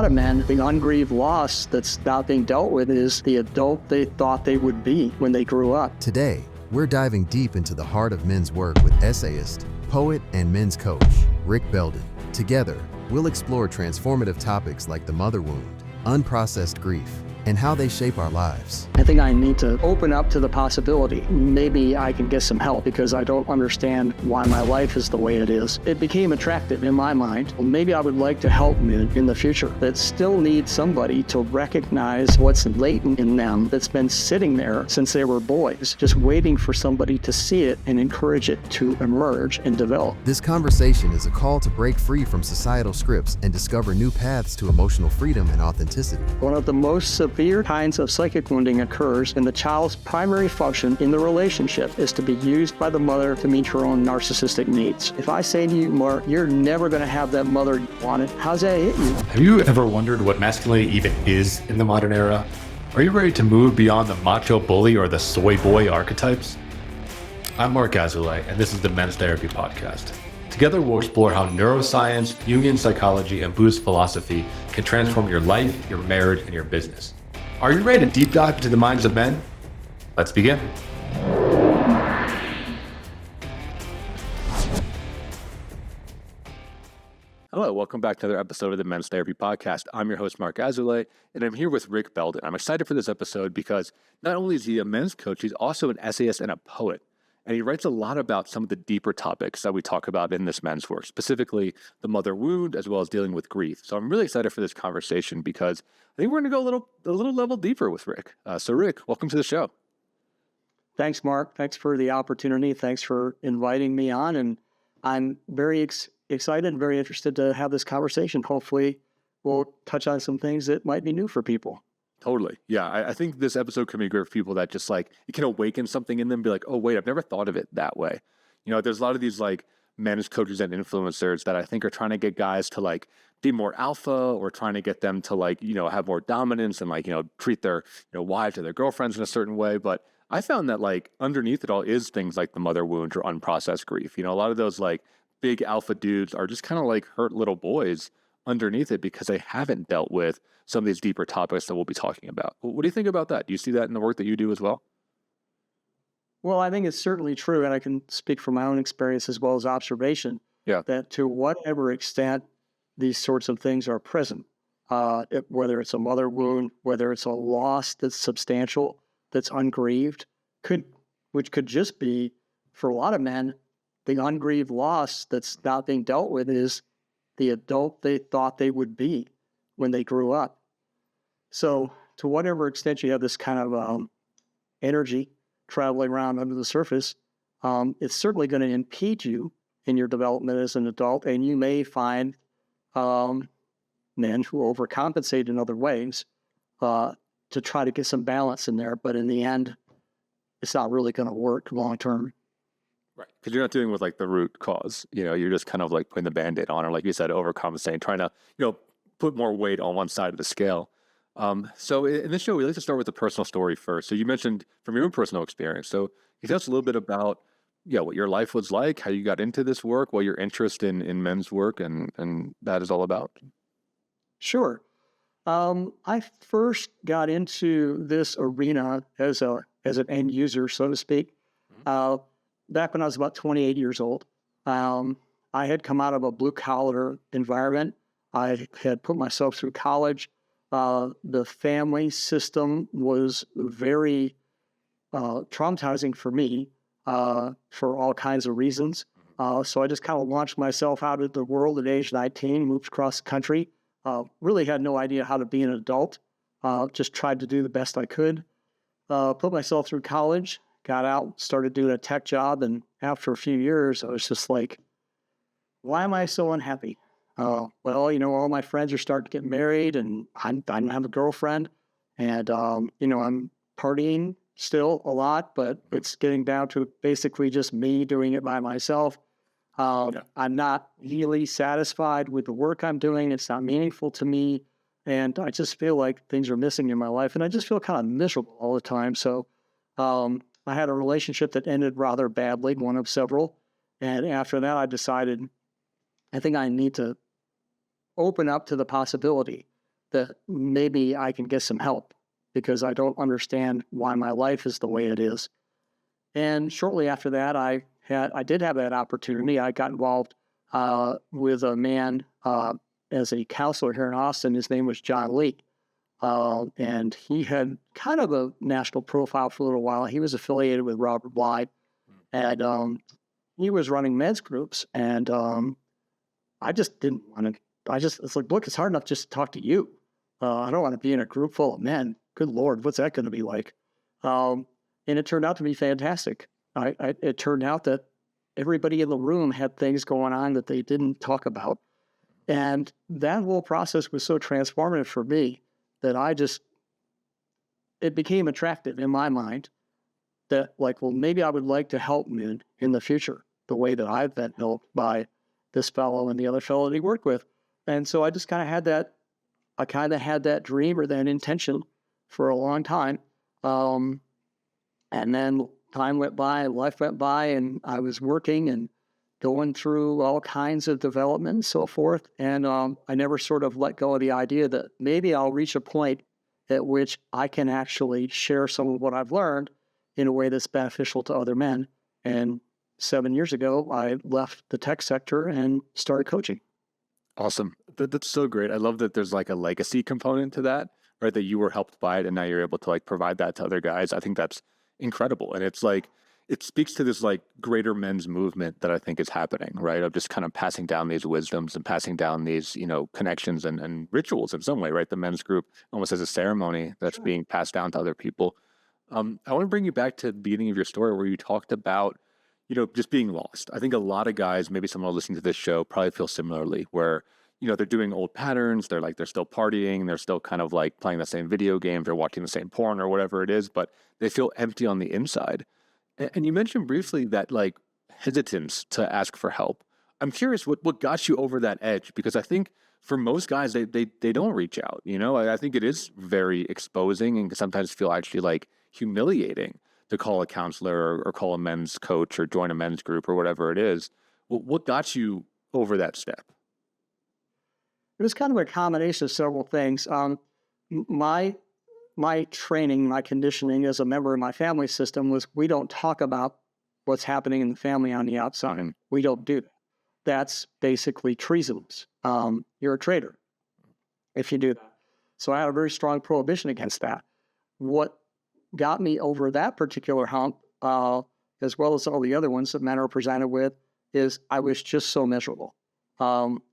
lot of men, the ungrieved loss that's not being dealt with is the adult they thought they would be when they grew up. Today, we're diving deep into the heart of men's work with essayist, poet, and men's coach, Rick Belden. Together, we'll explore transformative topics like the mother wound, unprocessed grief, and how they shape our lives. I think I need to open up to the possibility. Maybe I can get some help because I don't understand why my life is the way it is. It became attractive in my mind. Maybe I would like to help men in the future that still need somebody to recognize what's latent in them that's been sitting there since they were boys, just waiting for somebody to see it and encourage it to emerge and develop. This conversation is a call to break free from societal scripts and discover new paths to emotional freedom and authenticity. One of the most severe kinds of psychic wounding occurs, and the child's primary function in the relationship is to be used by the mother to meet her own narcissistic needs. If I say to you, Mark, you're never going to have that mother you wanted, how's that hit you? Have you ever wondered what masculinity even is in the modern era? Are you ready to move beyond the macho bully or the soy boy archetypes? I'm Marc Azoulay, and this is the Men's Therapy Podcast. Together, we'll explore how neuroscience, Jungian psychology, and Buddhist philosophy can transform your life, your marriage, and your business. Are you ready to deep dive into the minds of men? Let's begin. Hello, welcome back to another episode of the Men's Therapy Podcast. I'm your host, Marc Azoulay, and I'm here with Rick Belden. I'm excited for this episode because not only is he a men's coach, he's also an essayist and a poet. And he writes a lot about some of the deeper topics that we talk about in this men's work, specifically the mother wound, as well as dealing with grief. So I'm really excited for this conversation because I think we're going to go a little level deeper with Rick. So Rick, welcome to the show. Thanks, Mark. Thanks for the opportunity. Thanks for inviting me on. And I'm very excited and very interested to have this conversation. Hopefully, we'll touch on some things that might be new for people. Totally. Yeah. I think this episode can be great for people that just like, it can awaken something in them, be like, oh, wait, I've never thought of it that way. You know, there's a lot of these like men's coaches and influencers that I think are trying to get guys to like be more alpha or trying to get them to like, you know, have more dominance and like, you know, treat their, you know, wives or their girlfriends in a certain way. But I found that like underneath it all is things like the mother wound or unprocessed grief. You know, a lot of those like big alpha dudes are just kind of like hurt little boys underneath it because they haven't dealt with some of these deeper topics that we'll be talking about. What do you think about that? Do you see that in the work that you do as well? Well, I think it's certainly true, and I can speak from my own experience as well as observation, that to whatever extent these sorts of things are present, whether it's a mother wound, whether it's a loss that's substantial, that's ungrieved, which could just be, for a lot of men, the ungrieved loss that's not being dealt with is the adult they thought they would be when they grew up. So to whatever extent you have this kind of energy traveling around under the surface, it's certainly going to impede you in your development as an adult, and you may find men who overcompensate in other ways to try to get some balance in there, but in the end, it's not really going to work long term. Right. Because you're not dealing with like the root cause, you know, you're just kind of like putting the Band-Aid on, or like you said, overcompensating, trying to, you know, put more weight on one side of the scale. So in this show, we like to start with a personal story first. So you mentioned from your own personal experience. So can you tell us a little bit about, what your life was like, how you got into this work, what your interest in men's work and that is all about? Sure. I first got into this arena as an end user, so to speak, back when I was about 28 years old. I had come out of a blue collar environment. I had put myself through college. The family system was very traumatizing for me for all kinds of reasons. So I just kind of launched myself out into the world at age 19, moved across the country. Really had no idea how to be an adult. Just tried to do the best I could. Put myself through college, got out, started doing a tech job. And after a few years, I was just like, why am I so unhappy? Well, all my friends are starting to get married and I don't have a girlfriend. And, I'm partying still a lot, but it's getting down to basically just me doing it by myself. I'm not really satisfied with the work I'm doing. It's not meaningful to me. And I just feel like things are missing in my life. And I just feel kind of miserable all the time. So I had a relationship that ended rather badly, one of several. And after that, I decided, I think I need to open up to the possibility that maybe I can get some help because I don't understand why my life is the way it is. And shortly after that, I did have that opportunity. I got involved with a man as a counselor here in Austin. His name was John Lee. And he had kind of a national profile for a little while. He was affiliated with Robert Bly, and he was running men's groups. And I just didn't want to. It's like, look, it's hard enough just to talk to you. I don't want to be in a group full of men. Good Lord, what's that going to be like? And it turned out to be fantastic. It turned out that everybody in the room had things going on that they didn't talk about. And that whole process was so transformative for me that it became attractive in my mind that, like, well, maybe I would like to help men in the future the way that I've been helped by this fellow and the other fellow that he worked with. And so I just kind of had that dream or that intention for a long time. And then time went by, life went by, and I was working and going through all kinds of development and so forth. And I never sort of let go of the idea that maybe I'll reach a point at which I can actually share some of what I've learned in a way that's beneficial to other men. And 7 years ago, I left the tech sector and started coaching. Awesome. That's so great. I love that there's like a legacy component to that, right? That you were helped by it and now you're able to like provide that to other guys. I think that's incredible. And it's like, it speaks to this like greater men's movement that I think is happening, right? Of just kind of passing down these wisdoms and passing down these, connections and rituals in some way, right? The men's group almost as a ceremony that's being passed down to other people. I want to bring you back to the beginning of your story where you talked about, just being lost. I think a lot of guys, maybe someone listening to this show probably feel similarly where, they're doing old patterns. They're still partying. They're still kind of like playing the same video games or watching the same porn or whatever it is, but they feel empty on the inside. And you mentioned briefly that like hesitance to ask for help. I'm curious what got you over that edge, because I think for most guys, they don't reach out. I think it is very exposing and can sometimes feel actually like humiliating to call a counselor or call a men's coach or join a men's group or whatever it is. What got you over that step? It was kind of a combination of several things. My training, my conditioning as a member of my family system was we don't talk about what's happening in the family on the outside. We don't do that. That's basically treasonous. You're a traitor if you do that. So I had a very strong prohibition against that. What got me over that particular hump, as well as all the other ones that men are presented with, is I was just so miserable.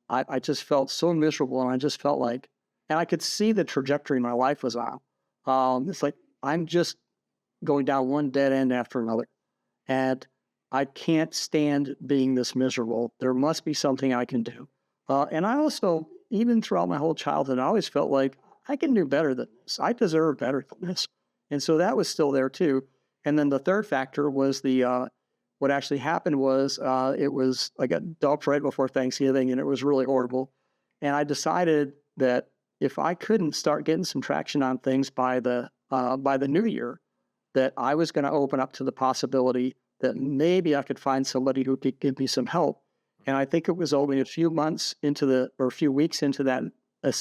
I just felt so miserable, and I just felt like, and I could see the trajectory my life was on. It's like I'm just going down one dead end after another, and I can't stand being this miserable. There must be something I can do. And I also, even throughout my whole childhood, I always felt like I can do better than this. I deserve better than this. And so that was still there too. And then the third factor was what actually happened was it was like a dumped right before Thanksgiving, and it was really horrible. And I decided that if I couldn't start getting some traction on things by the new year, that I was going to open up to the possibility that maybe I could find somebody who could give me some help. And I think it was only a few weeks into that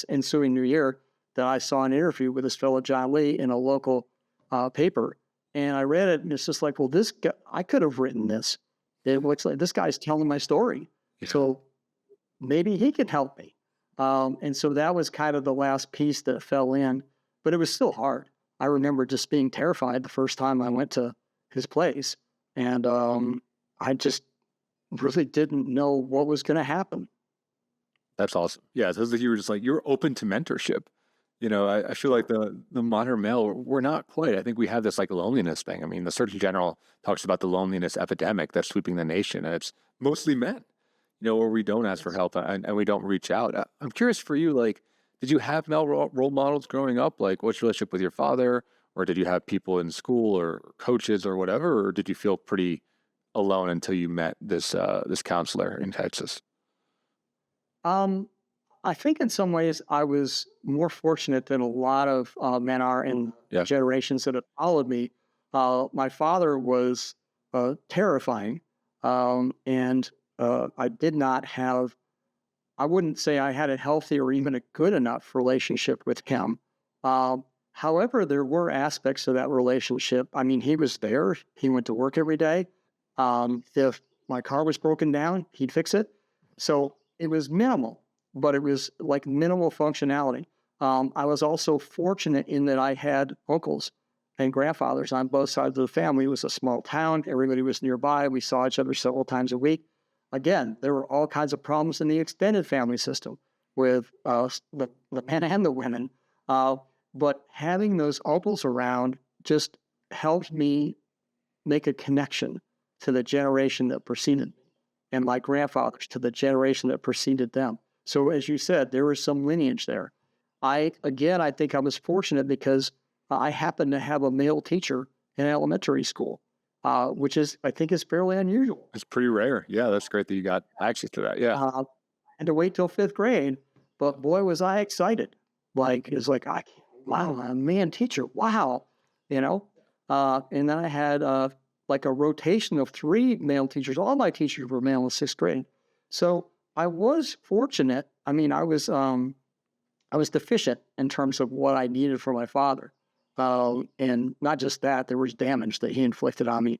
ensuing new year that I saw an interview with this fellow John Lee in a local paper. And I read it, and it's just like, well, this guy, I could have written this. It looks like this guy's telling my story. Yeah. So maybe he can help me. And so that was kind of the last piece that fell in, but it was still hard. I remember just being terrified the first time I went to his place, and I just really didn't know what was going to happen. That's awesome. Yeah, it sounds like you were just like, you're open to mentorship. I feel like the modern male, we're not quite. I think we have this like loneliness thing. I mean, the Surgeon General talks about the loneliness epidemic that's sweeping the nation, and it's mostly men, where we don't ask for help and we don't reach out. I'm curious for you, like, did you have male role models growing up? Like, what's your relationship with your father? Or did you have people in school or coaches or whatever? Or did you feel pretty alone until you met this counselor in Texas? I think in some ways I was more fortunate than a lot of men are in generations that have followed me. My father was terrifying, and I did not have I wouldn't say I had a healthy or even a good enough relationship with him. However, there were aspects of that relationship. I mean, he was there. He went to work every day. If my car was broken down, he'd fix it. So it was minimal, but it was like minimal functionality. I was also fortunate in that I had uncles and grandfathers on both sides of the family. It was a small town. Everybody was nearby. We saw each other several times a week. Again, there were all kinds of problems in the extended family system with the men and the women. But having those uncles around just helped me make a connection to the generation that preceded me and my grandfathers to the generation that preceded them. So as you said, there was some lineage there. I think I was fortunate because I happened to have a male teacher in elementary school, which I think is fairly unusual. It's pretty rare. Yeah, that's great that you got access to that. Yeah. And to wait till fifth grade, but boy, was I excited. Like, it's like, wow, a man teacher, wow, you know? And then I had like a rotation of 3 male teachers. All my teachers were male in 6th grade. So I was fortunate. I mean, I was deficient in terms of what I needed for my father. And not just that, there was damage that he inflicted on me.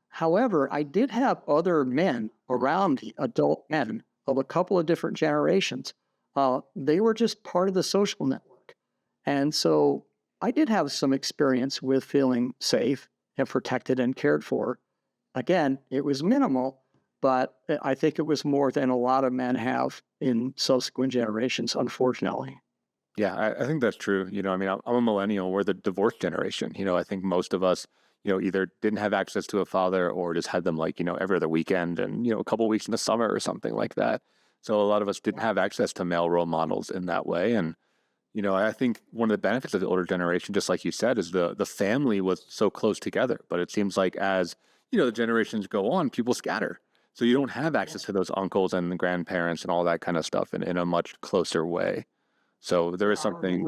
However, I did have other men around me, adult men of a couple of different generations. They were just part of the social network. And so I did have some experience with feeling safe and protected and cared for. Again, it was minimal, but I think it was more than a lot of men have in subsequent generations, unfortunately. Yeah, I think that's true. I mean, I'm a millennial. We're the divorced generation. I think most of us, either didn't have access to a father or just had them like, every other weekend and, a couple weeks in the summer or something like that. So a lot of us didn't have access to male role models in that way. And, I think one of the benefits of the older generation, just like you said, is the family was so close together. But it seems like as, the generations go on, people scatter. So you don't have access to those uncles and the grandparents and all that kind of stuff in a much closer way. So there is something.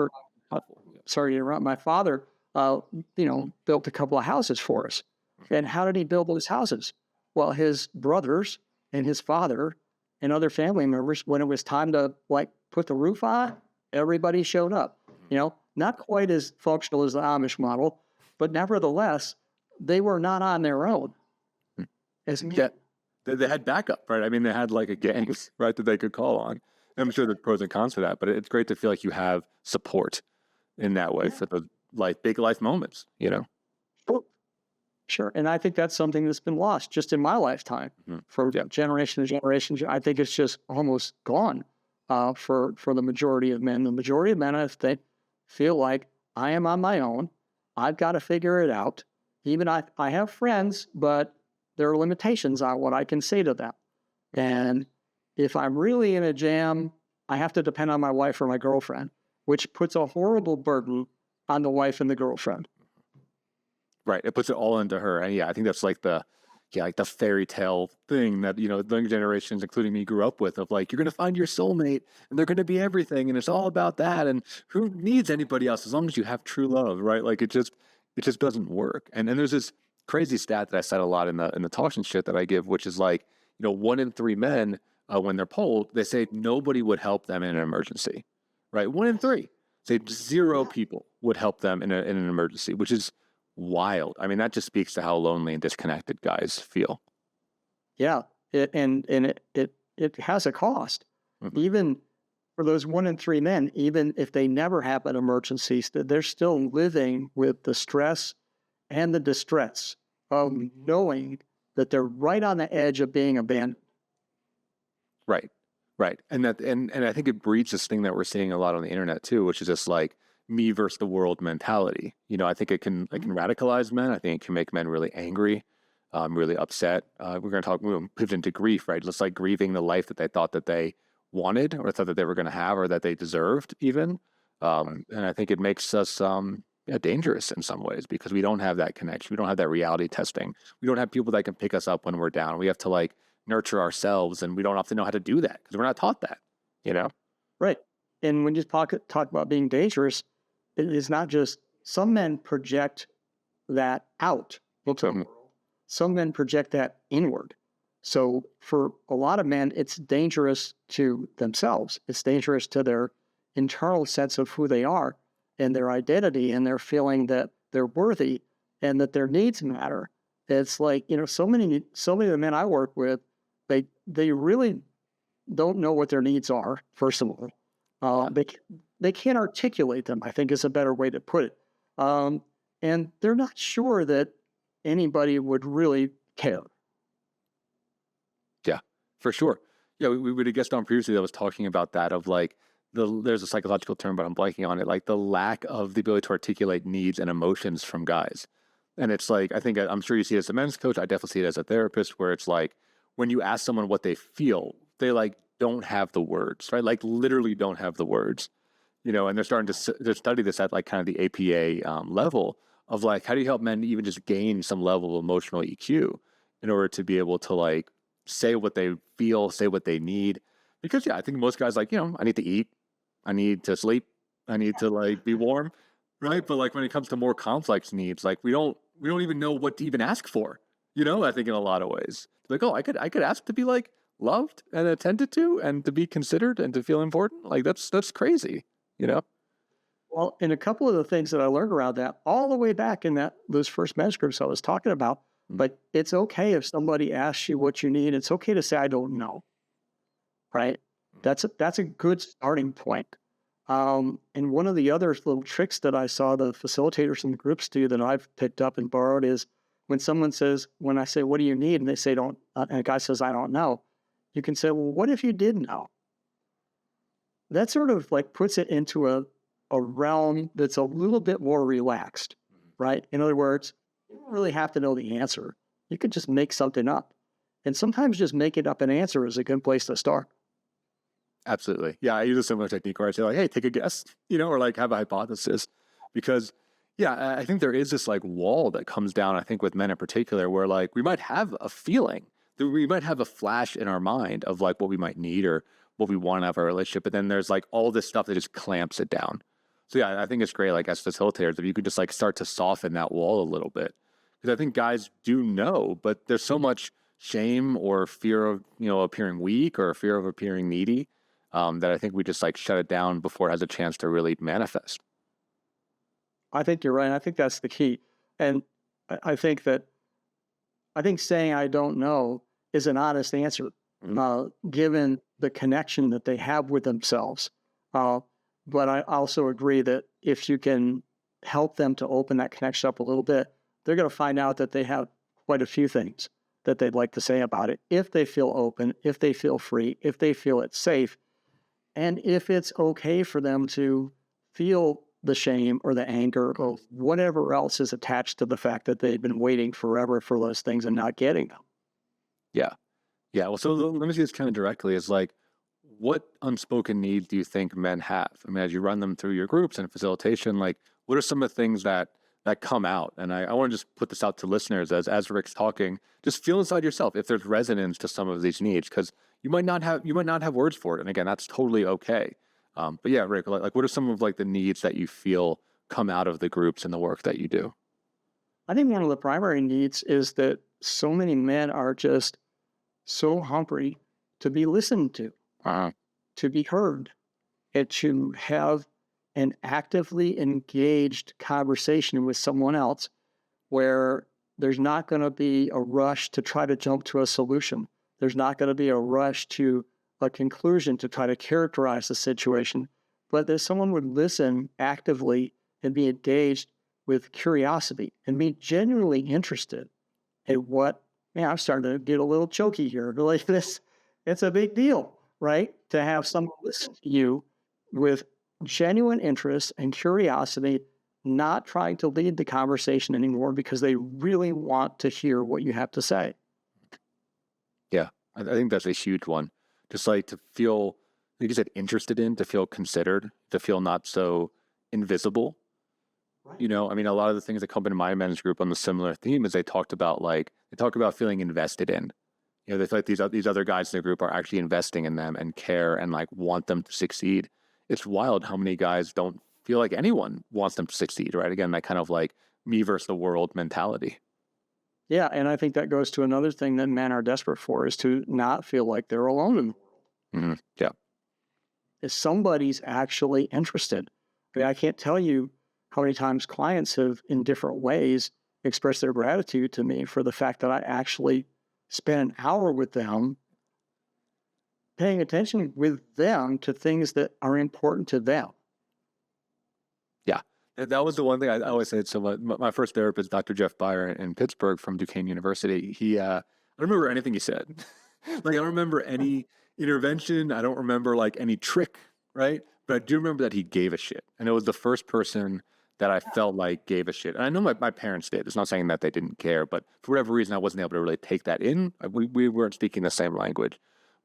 Sorry to interrupt. My father, built a couple of houses for us. And how did he build those houses? Well, his brothers and his father and other family members, when it was time to put the roof on, everybody showed up. Not quite as functional as the Amish model, but nevertheless, they were not on their own. Yeah, they had backup, right? I mean, they had like a gang, right, that they could call on. I'm sure there's pros and cons to that, but it's great to feel like you have support in that way for the big life moments, Sure. And I think that's something that's been lost just in my lifetime for generation to generation. I think it's just almost gone for the majority of men. The majority of men, I think, feel like I am on my own. I've got to figure it out. Even I have friends, but there are limitations on what I can say to them. And if I'm really in a jam, I have to depend on my wife or my girlfriend, which puts a horrible burden on the wife and the girlfriend. Right. It puts it all into her. And I think that's like the fairy tale thing that, the younger generations, including me, grew up with of you're going to find your soulmate and they're going to be everything. And it's all about that. And who needs anybody else as long as you have true love, right? It just doesn't work. And then there's this crazy stat that I said a lot in the talks and shit that I give, which is 1 in 3 men, when they're polled, they say nobody would help them in an emergency, right? 1 in 3 say 0 people would help them in an emergency, which is wild. I mean, that just speaks to how lonely and disconnected guys feel. Yeah, it has a cost. Mm-hmm. Even for those 1 in 3 men, even if they never have an emergency, they're still living with the stress and the distress of knowing that they're right on the edge of being abandoned. Right. And I think it breeds this thing that we're seeing a lot on the internet too, which is just me versus the world mentality. I think it can radicalize men. I think it can make men really angry, really upset. We're going to pivot into grief, right? Just grieving the life that they thought that they wanted or thought that they were going to have or that they deserved even. And I think it makes us dangerous in some ways because we don't have that connection. We don't have that reality testing. We don't have people that can pick us up when we're down. We have to nurture ourselves, and we don't often know how to do that because we're not taught that, Right. And when you talk about being dangerous, it is not just some men project that out into the world. Some men project that inward. So for a lot of men, it's dangerous to themselves. It's dangerous to their internal sense of who they are and their identity and their feeling that they're worthy and that their needs matter. It's like, so many of the men I work with, they really don't know what their needs are, first of all. They can't articulate them, I think is a better way to put it. And they're not sure that anybody would really care. Yeah, for sure. Yeah, we would have guessed on previously that was talking about that of like there's a psychological term, but I'm blanking on it, like the lack of the ability to articulate needs and emotions from guys. And it's like, I'm sure you see it as a men's coach. I definitely see it as a therapist where it's like, when you ask someone what they feel, they like don't have the words, right? Like literally don't have the words, and they're starting to study this at like kind of the APA level of like, how do you help men even just gain some level of emotional EQ in order to be able to like say what they feel, say what they need? Because I think most guys like, I need to eat, I need to sleep, I need to like be warm, right? But like when it comes to more complex needs, like we don't even know what to even ask for. I think in a lot of ways, like, oh, I could ask to be like loved and attended to and to be considered and to feel important. Like that's crazy, Well, and a couple of the things that I learned around that, all the way back in those first men's groups I was talking about, but it's okay if somebody asks you what you need. It's okay to say, I don't know, right? That's a good starting point. And one of the other little tricks that I saw the facilitators in the groups do that I've picked up and borrowed is when I say, what do you need? And they say, and a guy says, I don't know. You can say, well, what if you did know? That sort of like puts it into a realm that's a little bit more relaxed, right? In other words, you don't really have to know the answer. You could just make something up. And sometimes just making up an answer is a good place to start. Absolutely. Yeah, I use a similar technique where I say like, hey, take a guess, or like have a hypothesis. Because I think there is this like wall that comes down, I think with men in particular, where like we might have a feeling, that we might have a flash in our mind of like what we might need or what we want out of our relationship. But then there's like all this stuff that just clamps it down. So I think it's great, like as facilitators, if you could just like start to soften that wall a little bit. Because I think guys do know, but there's so much shame or fear of, appearing weak or fear of appearing needy. That I think we just like shut it down before it has a chance to really manifest. I think you're right. I think that's the key. And I think saying I don't know is an honest answer, given the connection that they have with themselves. But I also agree that if you can help them to open that connection up a little bit, they're going to find out that they have quite a few things that they'd like to say about it. If they feel open, if they feel free, if they feel it's safe, and if it's okay for them to feel the shame or the anger or whatever else is attached to the fact that they've been waiting forever for those things and not getting them. Yeah. Yeah. Well, so let me see this kind of directly is like, what unspoken needs do you think men have? I mean, as you run them through your groups and facilitation, like what are some of the things that come out? And I want to just put this out to listeners as Rick's talking, just feel inside yourself if there's resonance to some of these needs, because you might not have words for it. And again, that's totally okay. But yeah, Rick, like what are some of like the needs that you feel come out of the groups and the work that you do? I think one of the primary needs is that so many men are just so hungry to be listened to, to be heard, and to have an actively engaged conversation with someone else where there's not going to be a rush to try to jump to a solution. There's not going to be a rush to a conclusion to try to characterize the situation, but that someone would listen actively and be engaged with curiosity and be genuinely interested in what, man, I'm starting to get a little choky here. Like this, it's a big deal, right? To have someone listen to you with genuine interest and curiosity, not trying to lead the conversation anymore because they really want to hear what you have to say. Yeah, I think that's a huge one. Just like to feel, like you said, interested in, to feel considered, to feel not so invisible. Right. I mean, a lot of the things that come into my men's group on the similar theme is they talk about feeling invested in. They feel like these other guys in the group are actually investing in them and care and like want them to succeed. It's wild how many guys don't feel like anyone wants them to succeed, right? Again, that kind of like me versus the world mentality. Yeah, and I think that goes to another thing that men are desperate for is to not feel like they're alone in the world. Yeah. If somebody's actually interested. I mean, I can't tell you how many times clients have, in different ways, expressed their gratitude to me for the fact that I actually spent an hour with them, paying attention with them to things that are important to them. Yeah. And that was the one thing I always said. So my first therapist, Dr. Jeff Byer in Pittsburgh from Duquesne University, I don't remember anything he said. Like, I don't remember any intervention. I don't remember like any trick, right? But I do remember that he gave a shit. And it was the first person that I felt like gave a shit. And I know my parents did. It's not saying that they didn't care, but for whatever reason, I wasn't able to really take that in. We weren't speaking the same language.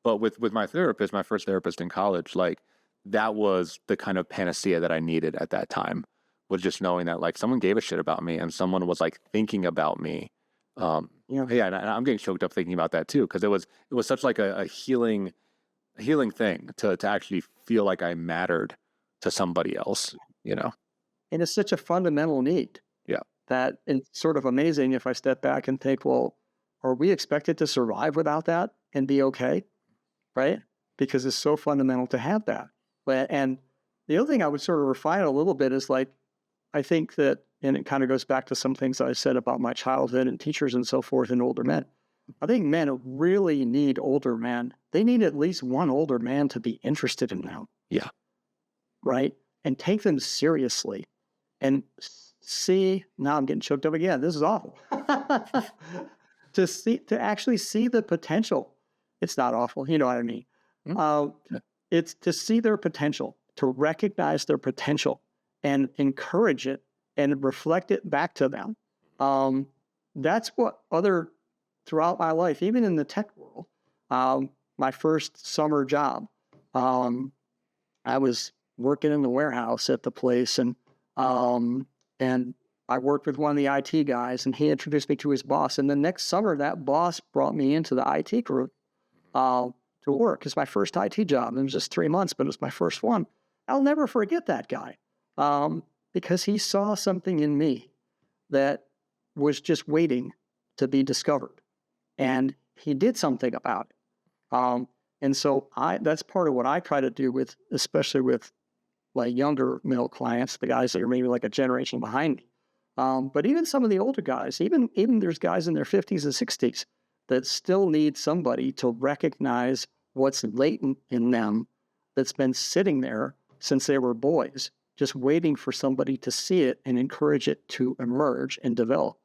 But with my therapist, my first therapist in college, like, that was the kind of panacea that I needed at that time, was just knowing that like someone gave a shit about me and someone was like thinking about me. Yeah, and I'm getting choked up thinking about that too, because it was such like a healing thing to actually feel like I mattered to somebody else, you know? And it's such a fundamental need. Yeah. That it's sort of amazing if I step back and think, well, are we expected to survive without that and be okay? Right? Because it's so fundamental to have that. And the other thing I would sort of refine a little bit is like, I think that, and it kind of goes back to some things I said about my childhood and teachers and so forth and older men. I think men really need older men. They need at least one older man to be interested in them. Yeah. Right? And take them seriously. And see, now I'm getting choked up again. This is awful. To actually see the potential. It's not awful. You know what I mean? It's to see their potential, to recognize their potential and encourage it and reflect it back to them. That's what throughout my life, even in the tech world, my first summer job, I was working in the warehouse at the place, and I worked with one of the IT guys, and he introduced me to his boss. And the next summer, that boss brought me into the IT group to work. It's my first IT job. It was just 3 months, but it was my first one. I'll never forget that guy because he saw something in me that was just waiting to be discovered. And he did something about it. And so that's part of what I try to do especially with like younger male clients, the guys that are maybe like a generation behind me. But even some of the older guys, even there's guys in their 50s and 60s that still need somebody to recognize what's latent in them that's been sitting there since they were boys, just waiting for somebody to see it and encourage it to emerge and develop.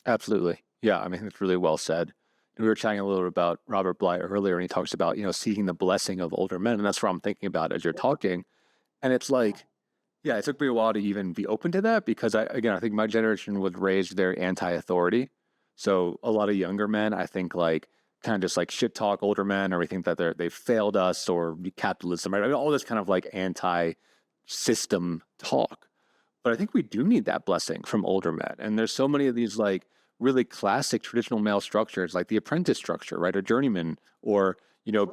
Absolutely. Yeah. I mean, it's really well said. And we were chatting a little bit about Robert Bly earlier, and he talks about, seeking the blessing of older men. And that's what I'm thinking about as you're talking. And it's like, yeah, it took me a while to even be open to that because I think my generation was raised very anti-authority. So a lot of younger men, I think, like kind of just like shit talk older men, or we think that they failed us or capitalism, right? I mean, all this kind of like anti-system talk. But I think we do need that blessing from older men. And there's so many of these like really classic traditional male structures, like the apprentice structure, right? A journeyman, or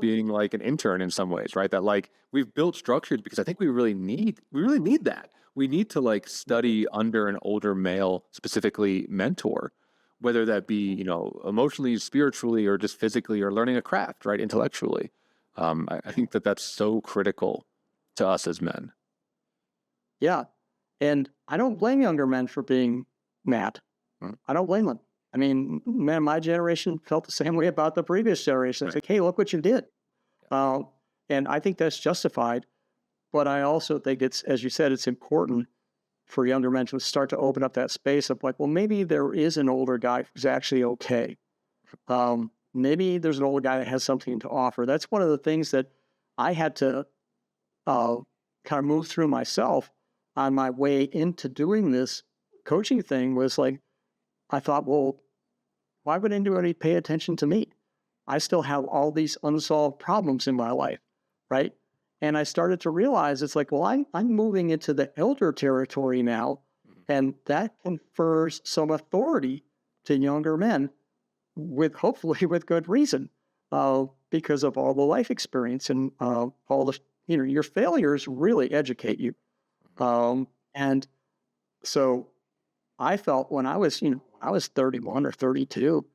being like an intern in some ways, right? That like we've built structures because I think we really need that. We need to like study under an older male, specifically mentor, whether that be, emotionally, spiritually, or just physically, or learning a craft, right? Intellectually. I think that that's so critical to us as men. Yeah. And I don't blame younger men for being mad. I don't blame them. I mean, man, my generation felt the same way about the previous generation. It's like, hey, look what you did. And I think that's justified. But I also think it's, as you said, it's important for younger men to start to open up that space of like, well, maybe there is an older guy who's actually okay. Maybe there's an older guy that has something to offer. That's one of the things that I had to kind of move through myself on my way into doing this coaching thing. Was like, I thought, well, why would anybody pay attention to me? I still have all these unsolved problems in my life, right? And I started to realize it's like, well, I'm moving into the elder territory now, and that confers some authority to younger men, hopefully with good reason, because of all the life experience and all the your failures really educate you, and so I felt when I was I was 31 or 32.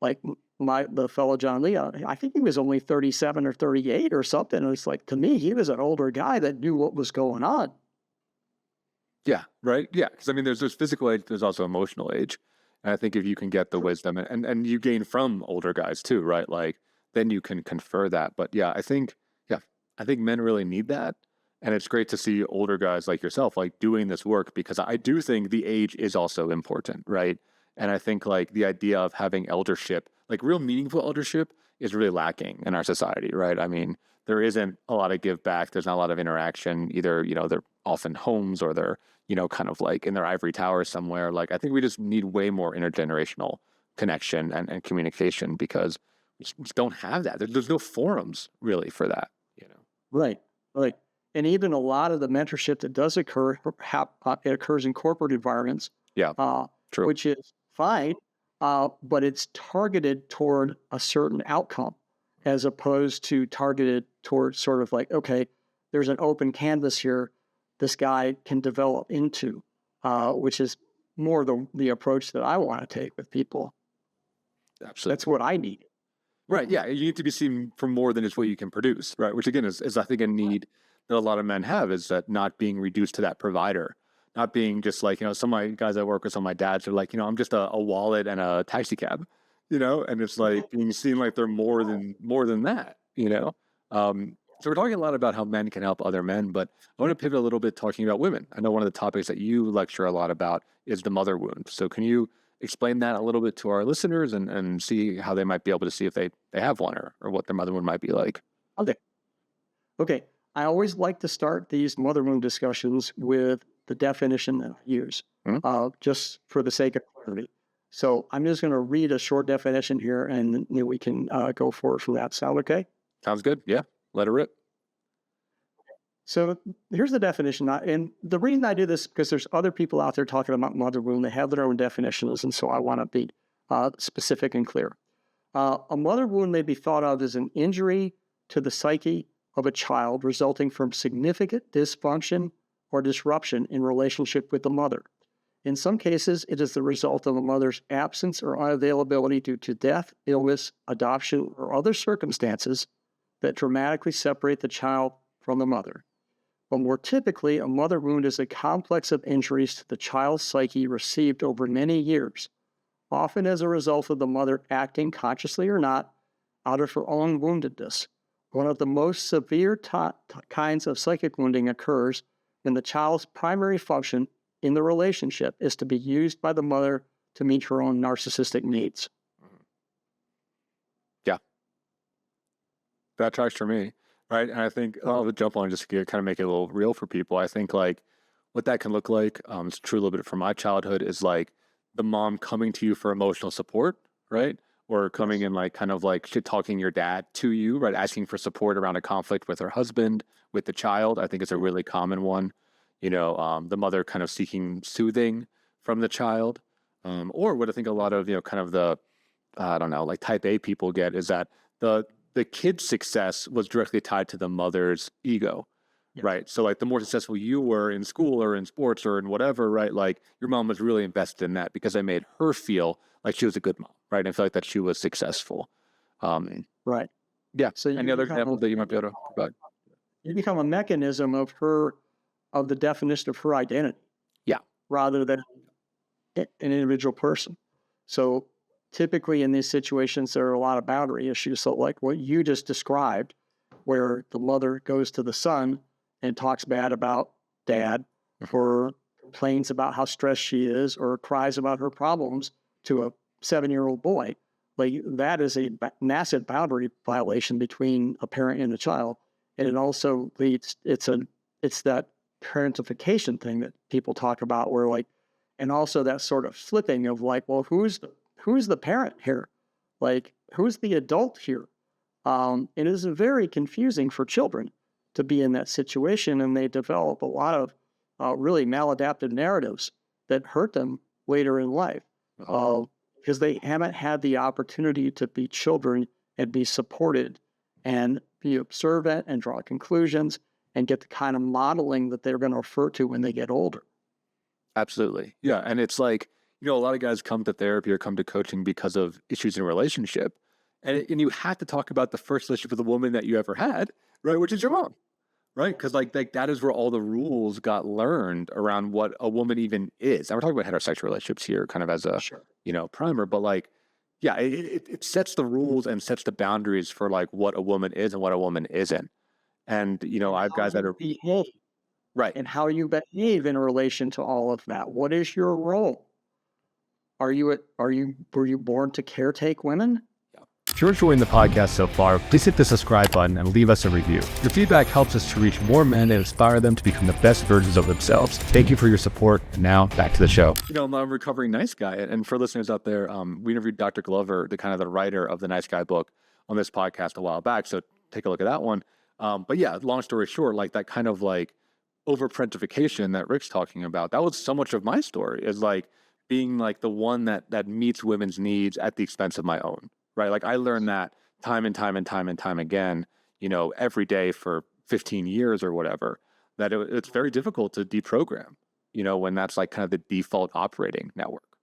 Like the fellow John Lee, I think he was only 37 or 38 or something. And it's like, to me, he was an older guy that knew what was going on. Yeah, right. Yeah, because I mean, there's physical age, there's also emotional age, and I think if you can get the wisdom and you gain from older guys too, right? Like then you can confer that. But I think men really need that, and it's great to see older guys like yourself like doing this work because I do think the age is also important, right? And I think like the idea of having eldership, like real meaningful eldership, is really lacking in our society, right? I mean, there isn't a lot of give back. There's not a lot of interaction. Either, they're often homes or they're, kind of like in their ivory tower somewhere. Like, I think we just need way more intergenerational connection and communication because we just don't have that. There's no forums really for that, Right. Right. And even a lot of the mentorship that does occur, it occurs in corporate environments. Yeah, true. Which is fine, but it's targeted toward a certain outcome as opposed to targeted toward sort of like, okay, there's an open canvas here this guy can develop into, which is more the approach that I want to take with people. Absolutely. That's what I need. Right. Yeah. You need to be seen for more than just what you can produce. Right. Which again is I think a need that a lot of men have is that not being reduced to that provider, not being just like, some of my guys I work with, some of my dads are like, I'm just a wallet and a taxi cab, and it's like being seen like they're more than that, So we're talking a lot about how men can help other men, but I want to pivot a little bit talking about women. I know one of the topics that you lecture a lot about is the mother wound. So can you explain that a little bit to our listeners and see how they might be able to see if they have one or what their mother wound might be like? Okay. I always like to start these mother wound discussions with the definition that I use, just for the sake of clarity. So I'm just going to read a short definition here and we can go forward from that. Sound okay? Sounds good. Yeah. Let it rip. So here's the definition. And the reason I do this is because there's other people out there talking about mother wound. They have their own definitions. And so I want to be specific and clear. A mother wound may be thought of as an injury to the psyche of a child resulting from significant dysfunction or disruption in relationship with the mother. In some cases, it is the result of a mother's absence or unavailability due to death, illness, adoption, or other circumstances that dramatically separate the child from the mother. But more typically, a mother wound is a complex of injuries to the child's psyche received over many years, often as a result of the mother acting consciously or not out of her own woundedness. One of the most severe kinds of psychic wounding occurs when the child's primary function in the relationship is to be used by the mother to meet her own narcissistic needs. Yeah. That tracks for me, right? And I think I'll jump on just to kind of make it a little real for people. I think like what that can look like, it's true a little bit from my childhood, is like the mom coming to you for emotional support, right? Or coming in like kind of like shit talking your dad to you, right? Asking for support around a conflict with her husband, with the child. I think it's a really common one. The mother kind of seeking soothing from the child. Or what I think a lot of, kind of the, I don't know, like type A people get is that the kid's success was directly tied to the mother's ego, right? So like the more successful you were in school or in sports or in whatever, right? Like your mom was really invested in that because I made her feel like she was a good mom, right? And I feel like that she was successful. Right. Yeah. So any other examples that you might be able to provide? You become a mechanism of the definition of her identity. Yeah. Rather than an individual person. So typically in these situations, there are a lot of boundary issues. So like what you just described, where the mother goes to the son and talks bad about dad or complains about how stressed she is or cries about her problems to a 7-year-old boy. Like that is a massive boundary violation between a parent and a child. And it also leads, it's that parentification thing that people talk about where like, and also that sort of flipping of like, well, who's the parent here? Like, who's the adult here? It is very confusing for children to be in that situation, and they develop a lot of really maladaptive narratives that hurt them later in life because they haven't had the opportunity to be children and be supported and be observant and draw conclusions and get the kind of modeling that they're going to refer to when they get older. Absolutely. Yeah. And it's like, a lot of guys come to therapy or come to coaching because of issues in a relationship. And you had to talk about the first relationship with a woman that you ever had, right? Which is your mom, right? Because like that is where all the rules got learned around what a woman even is. And we're talking about heterosexual relationships here kind of as a, Sure. primer, but like, yeah, it sets the rules and sets the boundaries for like what a woman is and what a woman isn't. And, And I have how guys that you are, behave right. and how you behave in relation to all of that. What is your role? Were you born to caretake women? If you're enjoying the podcast so far, please hit the subscribe button and leave us a review. Your feedback helps us to reach more men and inspire them to become the best versions of themselves. Thank you for your support. And now back to the show. I'm a recovering nice guy. And for listeners out there, we interviewed Dr. Glover, the writer of the Nice Guy book, on this podcast a while back. So take a look at that one. But yeah, long story short, like that kind of like over-parentification that Rick's talking about, that was so much of my story, is like being like the one that meets women's needs at the expense of my own. Right. Like I learned that time and time and time and time again, every day for 15 years or whatever, that it's very difficult to deprogram, when that's like kind of the default operating network.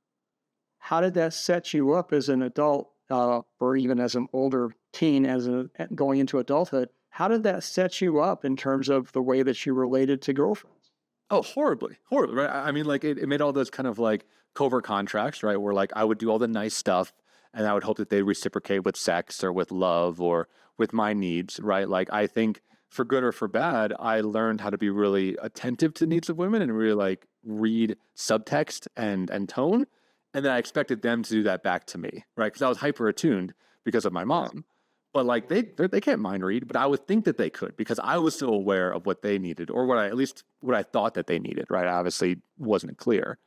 How did that set you up as an adult, or even as an older teen, going into adulthood? How did that set you up in terms of the way that you related to girlfriends? Oh, horribly, right? I mean, like it made all those kind of like covert contracts, right? Where like I would do all the nice stuff and I would hope that they reciprocate with sex or with love or with my needs, right? Like I think for good or for bad, I learned how to be really attentive to the needs of women and really like read subtext and tone. And then I expected them to do that back to me, right? Because I was hyper attuned because of my mom. But like they can't mind read, but I would think that they could because I was so aware of what they needed or what I thought that they needed, right? I obviously wasn't clear.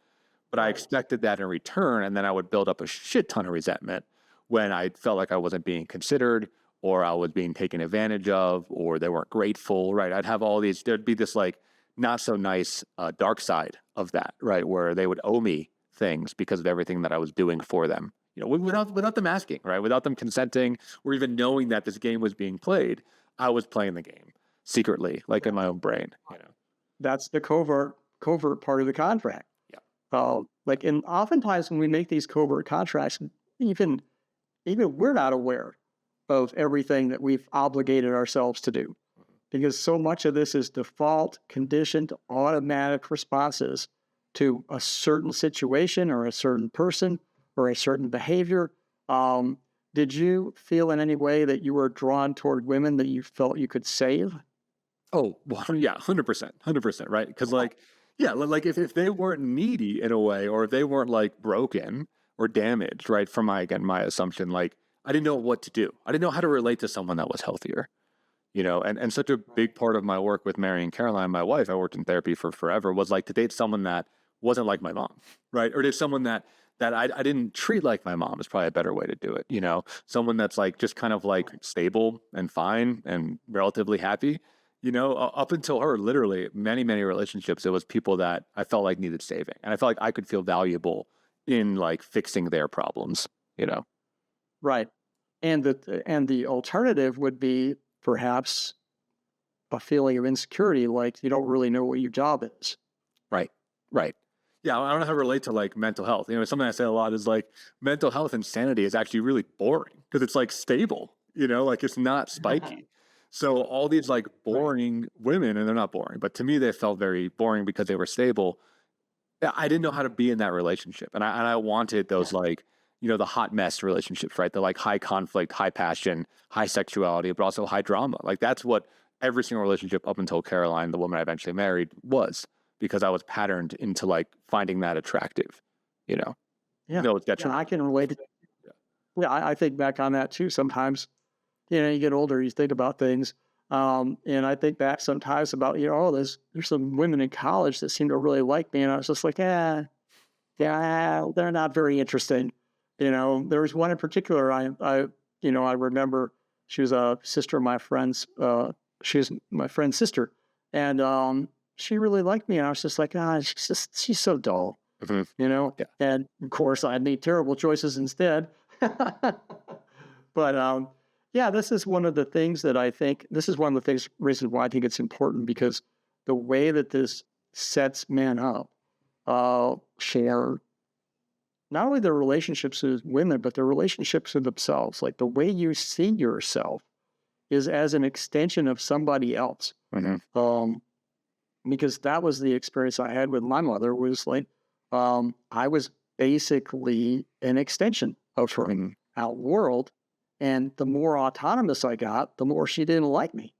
But I expected that in return, and then I would build up a shit ton of resentment when I felt like I wasn't being considered or I was being taken advantage of or they weren't grateful, right? I'd have all these, there'd be this like not so nice dark side of that, right? Where they would owe me things because of everything that I was doing for them, without them asking, right? Without them consenting or even knowing that this game was being played, I was playing the game secretly, like in my own brain, That's the covert part of the contract. And oftentimes when we make these covert contracts, even we're not aware of everything that we've obligated ourselves to do, because so much of this is default, conditioned, automatic responses to a certain situation or a certain person or a certain behavior. Did you feel in any way that you were drawn toward women that you felt you could save? Oh, well, yeah, 100%, right? Because like, yeah, like if they weren't needy in a way, or if they weren't like broken or damaged, right? From my assumption, like I didn't know what to do. I didn't know how to relate to someone that was healthier, and such a big part of my work with Mary and Caroline, my wife, I worked in therapy for forever, was like to date someone that wasn't like my mom, right? Or date someone that I didn't treat like my mom is probably a better way to do it, someone that's like just kind of like stable and fine and relatively happy. Up until her, literally many, many relationships, it was people that I felt like needed saving. And I felt like I could feel valuable in like fixing their problems, Right. And the alternative would be perhaps a feeling of insecurity, like you don't really know what your job is. Right. Right. Yeah. I don't know how to relate to like mental health. Something I say a lot is like mental health and sanity is actually really boring because it's like stable, like it's not spiky. So all these like boring women, and they're not boring, but to me, they felt very boring because they were stable. I didn't know how to be in that relationship. And I wanted those like, the hot mess relationships, right? The like high conflict, high passion, high sexuality, but also high drama. Like that's what every single relationship up until Caroline, the woman I eventually married, was, because I was patterned into like finding that attractive, Yeah. It's detrimental. I can relate. Yeah, I think back on that too. Sometimes, you get older, you think about things. And I think back sometimes about, there's some women in college that seem to really like me. And I was just like, yeah, they're not very interesting. There was one in particular, I remember she was a sister of my friend's, she was my friend's sister. And she really liked me. And I was just like, she's so dull, Yeah. And of course I made terrible choices instead. But, yeah, this is one of the things reasons why I think it's important, because the way that this sets men up, share not only their relationships with women, but their relationships with themselves. Like the way you see yourself is as an extension of somebody else. Because that was the experience I had with my mother, was like, I was basically an extension of her out world. And the more autonomous I got, the more she didn't like me.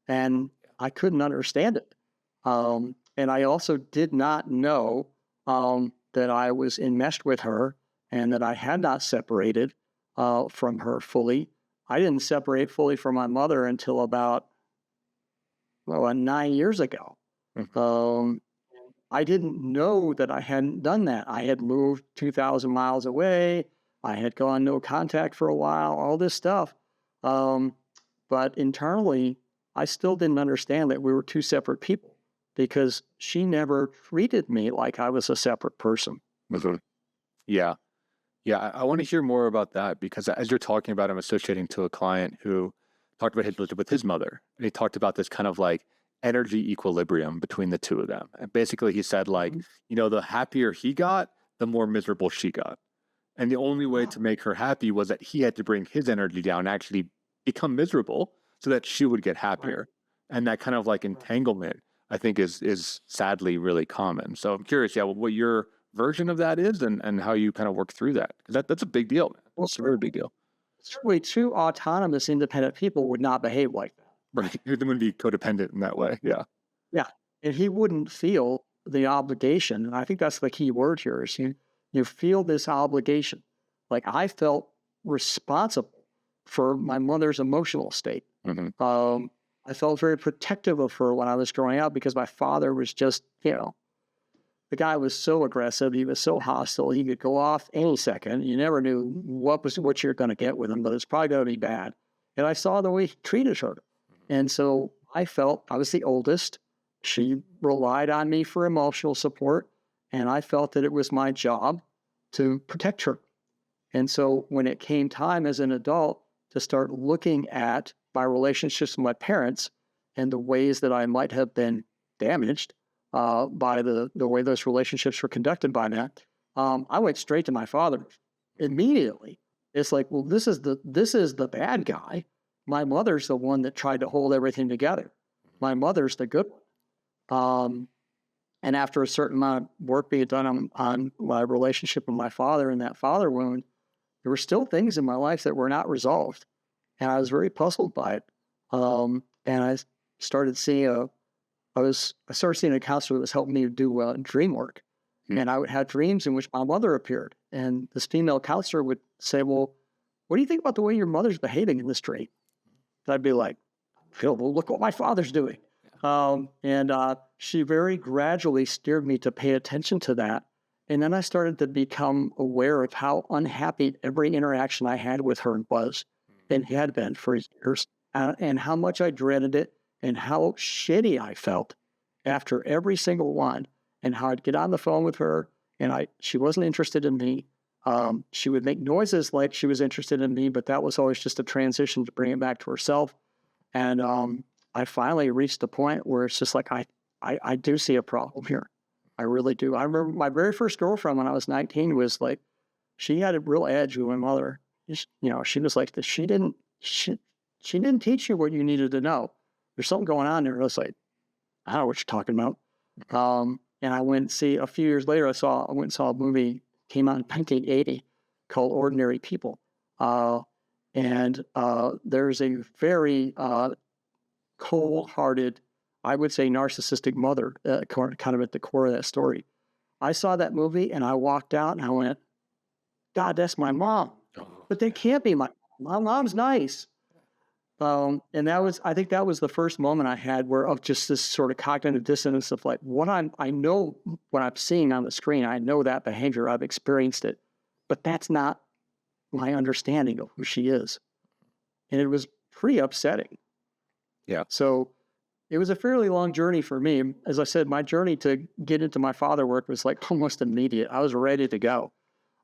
And I couldn't understand it. And I also did not know that I was enmeshed with her and that I had not separated from her fully. I didn't separate fully from my mother until about 9 years ago. I didn't know that I hadn't done that. I had moved 2,000 miles away. I had gone no contact for a while, all this stuff. But internally, I still didn't understand that we were two separate people because she never treated me like I was a separate person. Yeah. Yeah. I want to hear more about that, because as you're talking about, I'm associating to a client who talked about his relationship with his mother. And he talked about this kind of like energy equilibrium between the two of them. And basically he said like, the happier he got, the more miserable she got. And the only way to make her happy was that he had to bring his energy down and actually become miserable so that she would get happier. And that kind of like entanglement, I think is sadly really common. So I'm curious, what your version of that is and how you kind of work through that. Because that's a big deal, man. Well, it's a very big deal. Certainly, two autonomous, independent people would not behave like that. Right. They wouldn't be codependent in that way. Yeah. Yeah. And he wouldn't feel the obligation. And I think that's the key word here is you feel this obligation. Like I felt responsible for my mother's emotional state. I felt very protective of her when I was growing up because my father was just, the guy was so aggressive. He was so hostile. He could go off any second. You never knew what you're going to get with him, but it's probably going to be bad. And I saw the way he treated her. And so I felt I was the oldest. She relied on me for emotional support. And I felt that it was my job to protect her. And so when it came time as an adult to start looking at my relationships with my parents and the ways that I might have been damaged by the way those relationships were conducted by that, I went straight to my father immediately. It's like, well, this is the bad guy. My mother's the one that tried to hold everything together. My mother's the good one. And after a certain amount of work being done on my relationship with my father and that father wound, there were still things in my life that were not resolved. And I was very puzzled by it. And I started seeing a counselor that was helping me do dream work. And I would have dreams in which my mother appeared. And this female counselor would say, well, what do you think about the way your mother's behaving in this dream? And I'd be like, well, look what my father's doing. And she very gradually steered me to pay attention to that. And then I started to become aware of how unhappy every interaction I had with her was and had been for years, and how much I dreaded it and how shitty I felt after every single one, and how I'd get on the phone with her and she wasn't interested in me. She would make noises like she was interested in me, but that was always just a transition to bring it back to herself. And I finally reached the point where it's just like, I do see a problem here. I really do. I remember my very first girlfriend when I was 19 was like, she had a real edge with my mother. She was like, she didn't teach you what you needed to know. There's something going on there. I was like, I don't know what you're talking about. And I went and see, a few years later, I went and saw a movie, came out in 1980, called Ordinary People. And there's a very cold-hearted, I would say narcissistic mother, kind of at the core of that story. I saw that movie and I walked out and I went, God, that's my mom. But that can't be my mom. My mom's nice. And I think that was the first moment I had of just this sort of cognitive dissonance of like, I know what I'm seeing on the screen. I know that behavior. I've experienced it, but that's not my understanding of who she is. And it was pretty upsetting. Yeah. So it was a fairly long journey for me. As I said, my journey to get into my father work was like almost immediate. I was ready to go.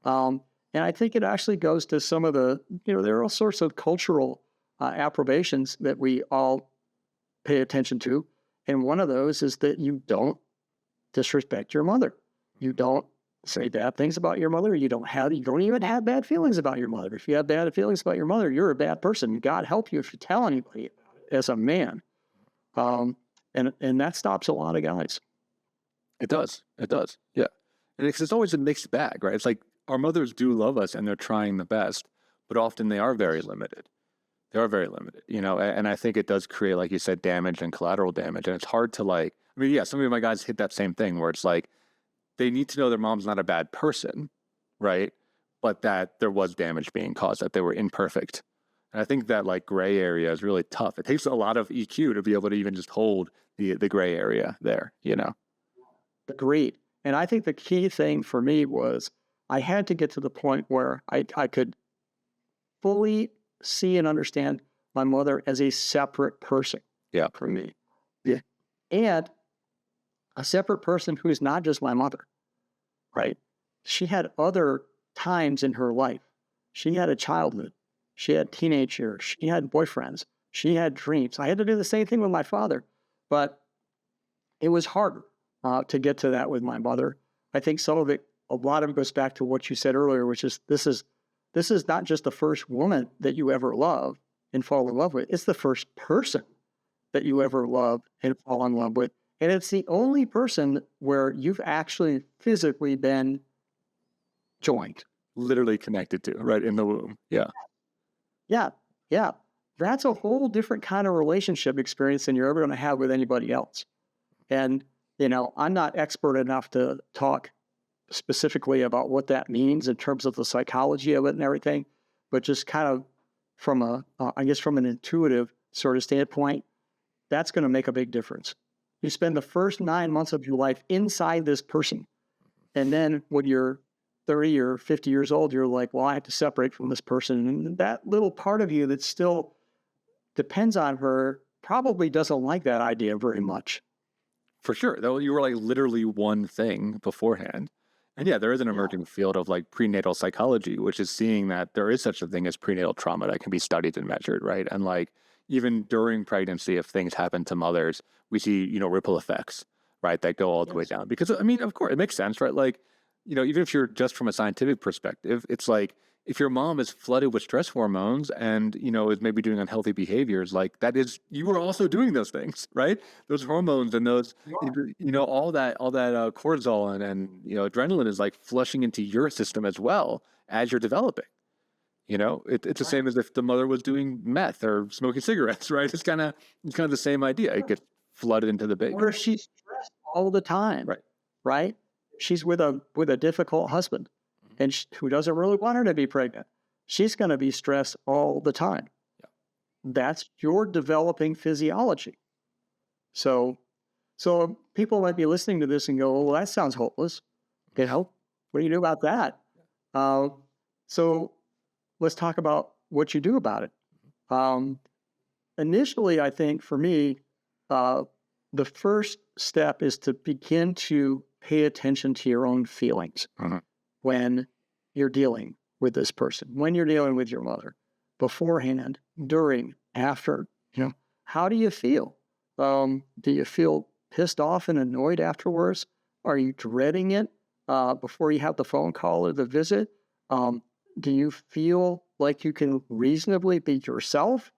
And I think it actually goes to some of the, there are all sorts of cultural approbations that we all pay attention to. And one of those is that you don't disrespect your mother. You don't say bad things about your mother. You don't even have bad feelings about your mother. If you have bad feelings about your mother, you're a bad person. God help you if you tell anybody about it as a man. And that stops a lot of guys. It does. It does. Yeah. And it's always a mixed bag, right? It's like our mothers do love us and they're trying the best, but often they are very limited. They are very limited, and I think it does create, like you said, damage and collateral damage. And it's hard to some of my guys hit that same thing where it's like, they need to know their mom's not a bad person, right? But that there was damage being caused, that they were imperfect. And I think that gray area is really tough. It takes a lot of EQ to be able to even just hold the gray area there, Agreed. And I think the key thing for me was I had to get to the point where I could fully see and understand my mother as a separate person. Yeah. For me. Yeah. And a separate person who is not just my mother, right? She had other times in her life. She had a childhood. She had teenage years. She had boyfriends. She had dreams. I had to do the same thing with my father, but it was harder to get to that with my mother. I think a lot of it goes back to what you said earlier, which is this is not just the first woman that you ever love and fall in love with. It's the first person that you ever love and fall in love with. And it's the only person where you've actually physically been joined. Literally connected to, right, in the womb. Yeah. Yeah. Yeah. That's a whole different kind of relationship experience than you're ever going to have with anybody else. And, I'm not expert enough to talk specifically about what that means in terms of the psychology of it and everything, but just kind of from an intuitive sort of standpoint, that's going to make a big difference. You spend the first 9 months of your life inside this person. And then when you're 30 or 50 years old, you're like, well, I have to separate from this person. And that little part of you that still depends on her probably doesn't like that idea very much. For sure. Though you were literally one thing beforehand. And yeah, there is an emerging field of prenatal psychology, which is seeing that there is such a thing as prenatal trauma that can be studied and measured, right? And even during pregnancy, if things happen to mothers, we see, ripple effects, right? That go all the way down. Because of course, it makes sense, right? Even if you're just from a scientific perspective, it's if your mom is flooded with stress hormones and, is maybe doing unhealthy behaviors, that is, you are also doing those things, right? Those hormones and those, all that cortisol and adrenaline is flushing into your system as well as you're developing. It's the same as if the mother was doing meth or smoking cigarettes, right? It's kind of the same idea. It gets flooded into the baby. Or she's stressed all the time, right? She's with a difficult husband and who doesn't really want her to be pregnant. She's going to be stressed all the time. Yeah. That's your developing physiology. So people might be listening to this and go, well, that sounds hopeless. What do you do about that? So let's talk about what you do about it. Initially, I think for me, the first step is to begin to pay attention to your own feelings when you're dealing with this person, when you're dealing with your mother, beforehand, during, after. How do you feel? Do you feel pissed off and annoyed afterwards? Are you dreading it before you have the phone call or the visit? Do you feel like you can reasonably be yourself?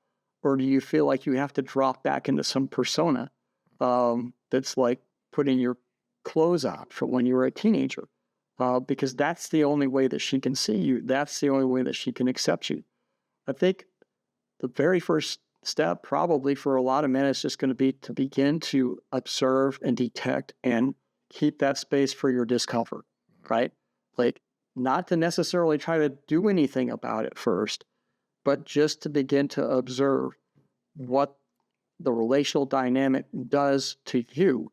Or do you feel like you have to drop back into some persona that's like putting your clothes on from when you were a teenager? Because that's the only way that she can see you. That's the only way that she can accept you. I think the very first step probably for a lot of men is just going to be to begin to observe and detect and keep that space for your discomfort, right? Not to necessarily try to do anything about it first, but just to begin to observe what the relational dynamic does to you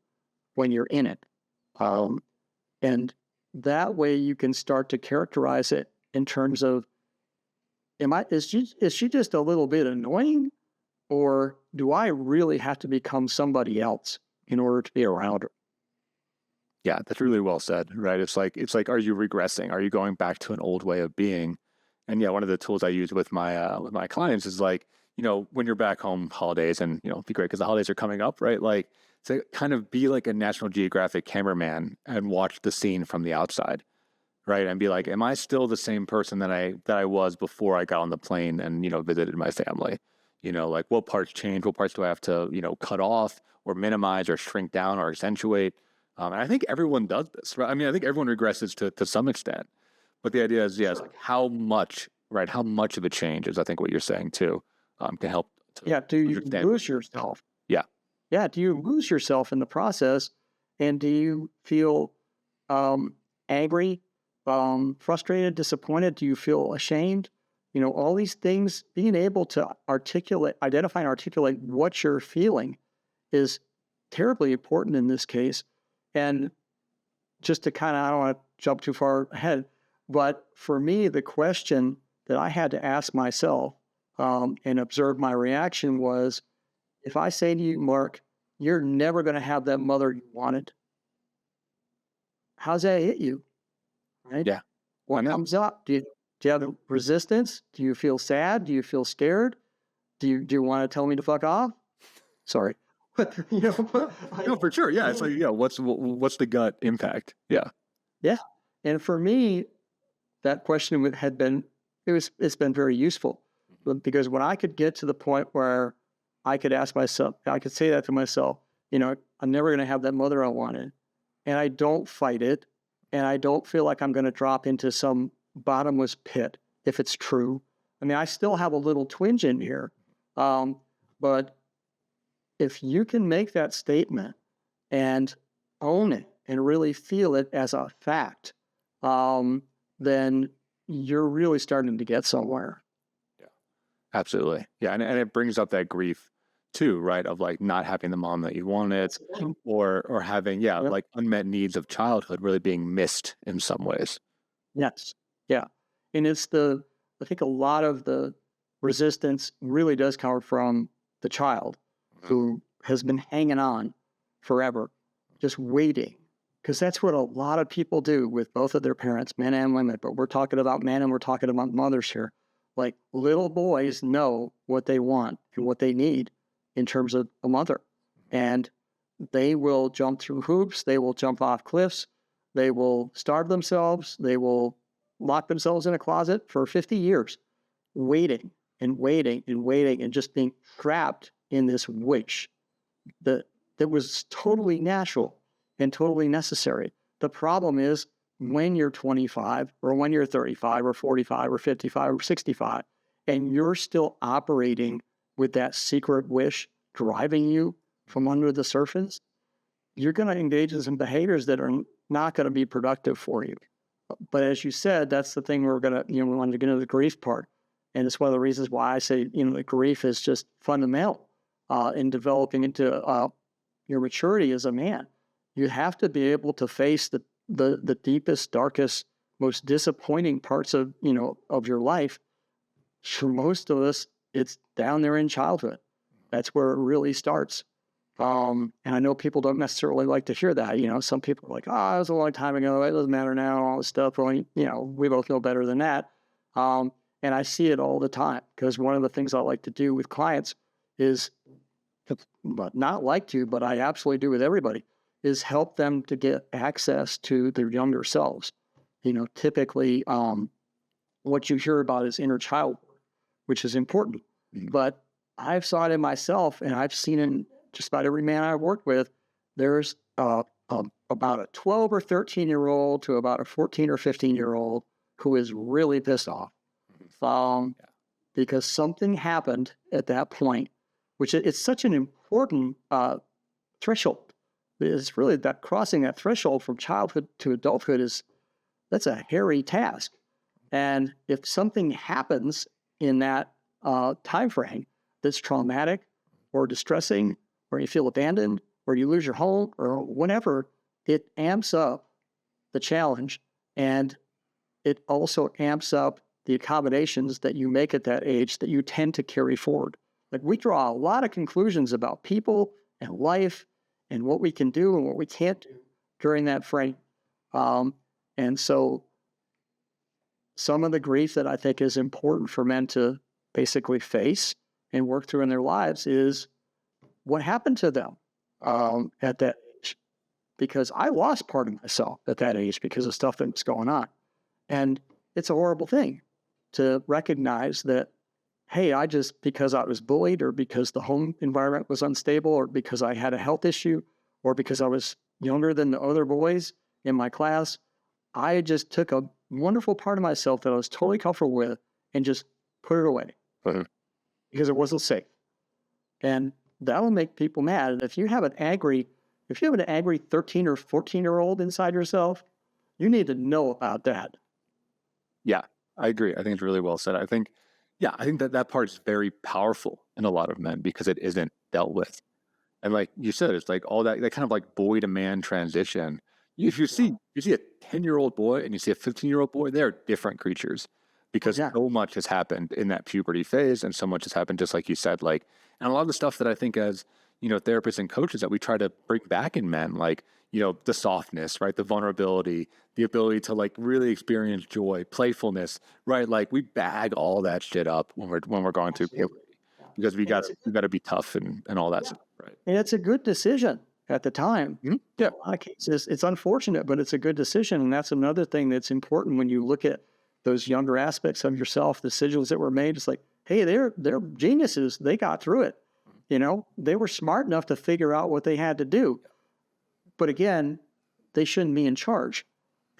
when you're in it. And that way you can start to characterize it in terms of, is she just a little bit annoying, or do I really have to become somebody else in order to be around her? Yeah, that's really well said, right? It's like, are you regressing? Are you going back to an old way of being? And yeah, one of the tools I use with my clients is when you're back home holidays, and it'd be great because the holidays are coming up, right? To kind of be like a National Geographic cameraman and watch the scene from the outside, right? And be like, am I still the same person that I was before I got on the plane and, visited my family? Like what parts change? What parts do I have to, cut off or minimize or shrink down or accentuate? And I think everyone does this, right? I mean, I think everyone regresses to some extent. But the idea is, yes, like how much, right? How much of a change is, I think, what you're saying too, can help to Yeah. Do you understand. lose yourself? Yeah. Yeah. Do you lose yourself in the process? And do you feel angry, frustrated, disappointed? Do you feel ashamed? All these things, being able to identify and articulate what you're feeling is terribly important in this case. And just to kind of, I don't want to jump too far ahead, but for me, the question that I had to ask myself and observe my reaction was, if I say to you, Mark, you're never going to have that mother you wanted, how's that hit you? Right? Yeah. What comes up? Do you have resistance? Do you feel sad? Do you feel scared? Do you want to tell me to fuck off? Sorry. But, No, for sure. Yeah. It's like, yeah, what's the gut impact? Yeah. Yeah. And for me, that question it's been very useful, because when I could get to the point where I could ask myself, I could say that to myself, I'm never going to have that mother I wanted, and I don't fight it, and I don't feel like I'm going to drop into some bottomless pit if it's true. I mean, I still have a little twinge in here, but if you can make that statement and own it and really feel it as a fact, then you're really starting to get somewhere. Yeah, absolutely. Yeah. And it brings up that grief too, right? Of like not having the mom that you wanted, or having, like unmet needs of childhood really being missed in some ways. Yes. Yeah. And I think a lot of the resistance really does come from the child who has been hanging on forever, just waiting. Because that's what a lot of people do with both of their parents, men and women. But we're talking about men and we're talking about mothers here. Like, little boys know what they want and what they need in terms of a mother. And they will jump through hoops. They will jump off cliffs. They will starve themselves. They will lock themselves in a closet for 50 years, waiting and waiting and waiting and just being trapped in this wish that was totally natural and totally necessary. The problem is, when you're 25 or when you're 35 or 45 or 55 or 65, and you're still operating with that secret wish driving you from under the surface, you're going to engage in some behaviors that are not going to be productive for you. But as you said, that's the thing we wanted to get into the grief part. And it's one of the reasons why I say, the grief is just fundamental in developing into your maturity as a man. You have to be able to face the deepest, darkest, most disappointing parts of your life. For most of us, it's down there in childhood. That's where it really starts. And I know people don't necessarily like to hear that. Some people are like, oh, it was a long time ago. It doesn't matter now, all this stuff. Well, we both know better than that. And I see it all the time, because one of the things I like to do with clients is, but not like to, but I absolutely do with everybody, is help them to get access to their younger selves. Typically, what you hear about is inner child, which is important. But I've saw it in myself, and I've seen it in just about every man I've worked with. There's about a 12 or 13-year-old to about a 14 or 15-year-old who is really pissed off because something happened at that point, which it's such an important threshold. It's really that crossing that threshold from childhood to adulthood that's a hairy task. And if something happens in that time frame that's traumatic or distressing, or you feel abandoned, or you lose your home, or whatever, it amps up the challenge, and it also amps up the accommodations that you make at that age that you tend to carry forward. Like, we draw a lot of conclusions about people and life and what we can do and what we can't do during that frame. And so some of the grief that I think is important for men to basically face and work through in their lives is what happened to them at that age. Because I lost part of myself at that age because of stuff that was going on. And it's a horrible thing to recognize that, hey, because I was bullied, or because the home environment was unstable, or because I had a health issue, or because I was younger than the other boys in my class, I just took a wonderful part of myself that I was totally comfortable with and just put it away because it wasn't safe. And that'll make people mad. And if you have an angry 13 or 14-year-old inside yourself, you need to know about that. Yeah, I agree. I think it's really well said. I think that part is very powerful in a lot of men because it isn't dealt with. And like you said, it's like all that kind of like boy to man transition. If you see a 10-year-old boy and you see a 15-year-old boy, they're different creatures because so much has happened in that puberty phase, and so much has happened, just like you said, like, and a lot of the stuff that I think as, therapists and coaches that we try to bring back in men, like, the softness, right? The vulnerability, the ability to like really experience joy, playfulness, right? Like we bag all that shit up when we're going through puberty because we got to be tough and all that stuff, right? And it's a good decision at the time. Yeah. In a lot of cases, it's unfortunate, but it's a good decision. And that's another thing that's important when you look at those younger aspects of yourself, decisions that were made. It's like, hey, they're geniuses. They got through it. They were smart enough to figure out what they had to do. But again, they shouldn't be in charge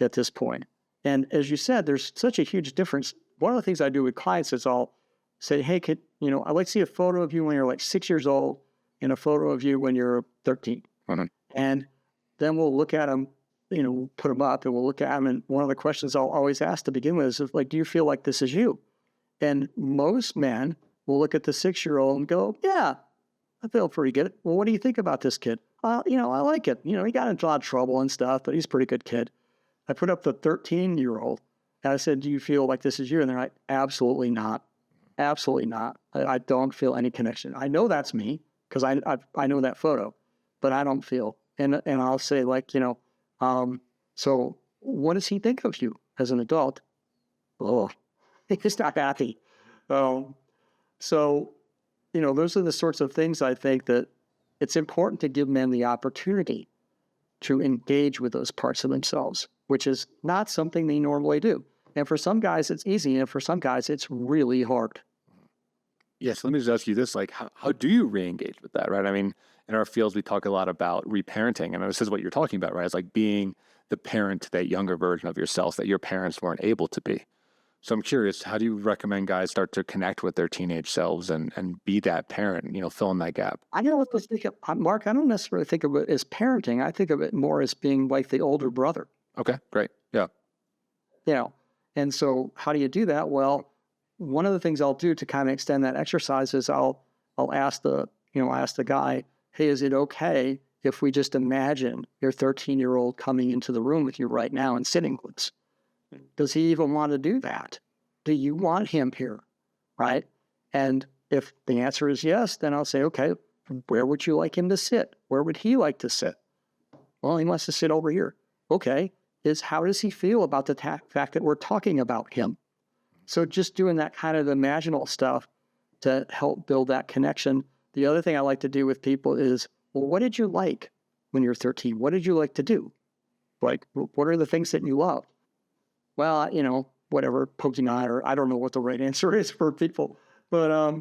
at this point. And as you said, there's such a huge difference. One of the things I do with clients is I'll say, hey, I'd like to see a photo of you when you're like 6 years old and a photo of you when you're 13. And then we'll look at them, put them up and we'll look at them. And one of the questions I'll always ask to begin with is like, do you feel like this is you? And most men will look at the 6-year-old and go, yeah, I feel pretty good. Well, what do you think about this kid? I like it. He got into a lot of trouble and stuff, but he's a pretty good kid. I put up the 13-year-old and I said, do you feel like this is you? And they're like, absolutely not. Absolutely not. I don't feel any connection. I know that's me because I know that photo, but I don't feel. And I'll say like, so what does he think of you as an adult? Oh, he's not happy. So, those are the sorts of things I think that it's important to give men the opportunity to engage with those parts of themselves, which is not something they normally do. And for some guys, it's easy. And for some guys, it's really hard. Yes. Let me just ask you this, like, how do you re-engage with that, right? I mean, in our fields, we talk a lot about reparenting. And this is what you're talking about, right? It's like being the parent to that younger version of yourself that your parents weren't able to be. So I'm curious, how do you recommend guys start to connect with their teenage selves and be that parent, fill in that gap? I don't know what to think of, Mark. I don't necessarily think of it as parenting. I think of it more as being like the older brother. Okay, great. Yeah. And so how do you do that? Well, one of the things I'll do to kind of extend that exercise is I'll ask the guy, hey, is it okay if we just imagine your 13-year-old coming into the room with you right now and sitting with us? Does he even want to do that? Do you want him here? Right? And if the answer is yes, then I'll say, okay, where would you like him to sit? Where would he like to sit? Well, he wants to sit over here. Okay, how does he feel about the fact that we're talking about him? So just doing that kind of imaginal stuff to help build that connection. The other thing I like to do with people is, well, what did you like when you were 13? What did you like to do? Like, what are the things that you love? Well, whatever, poking eye, or I don't know what the right answer is for people. But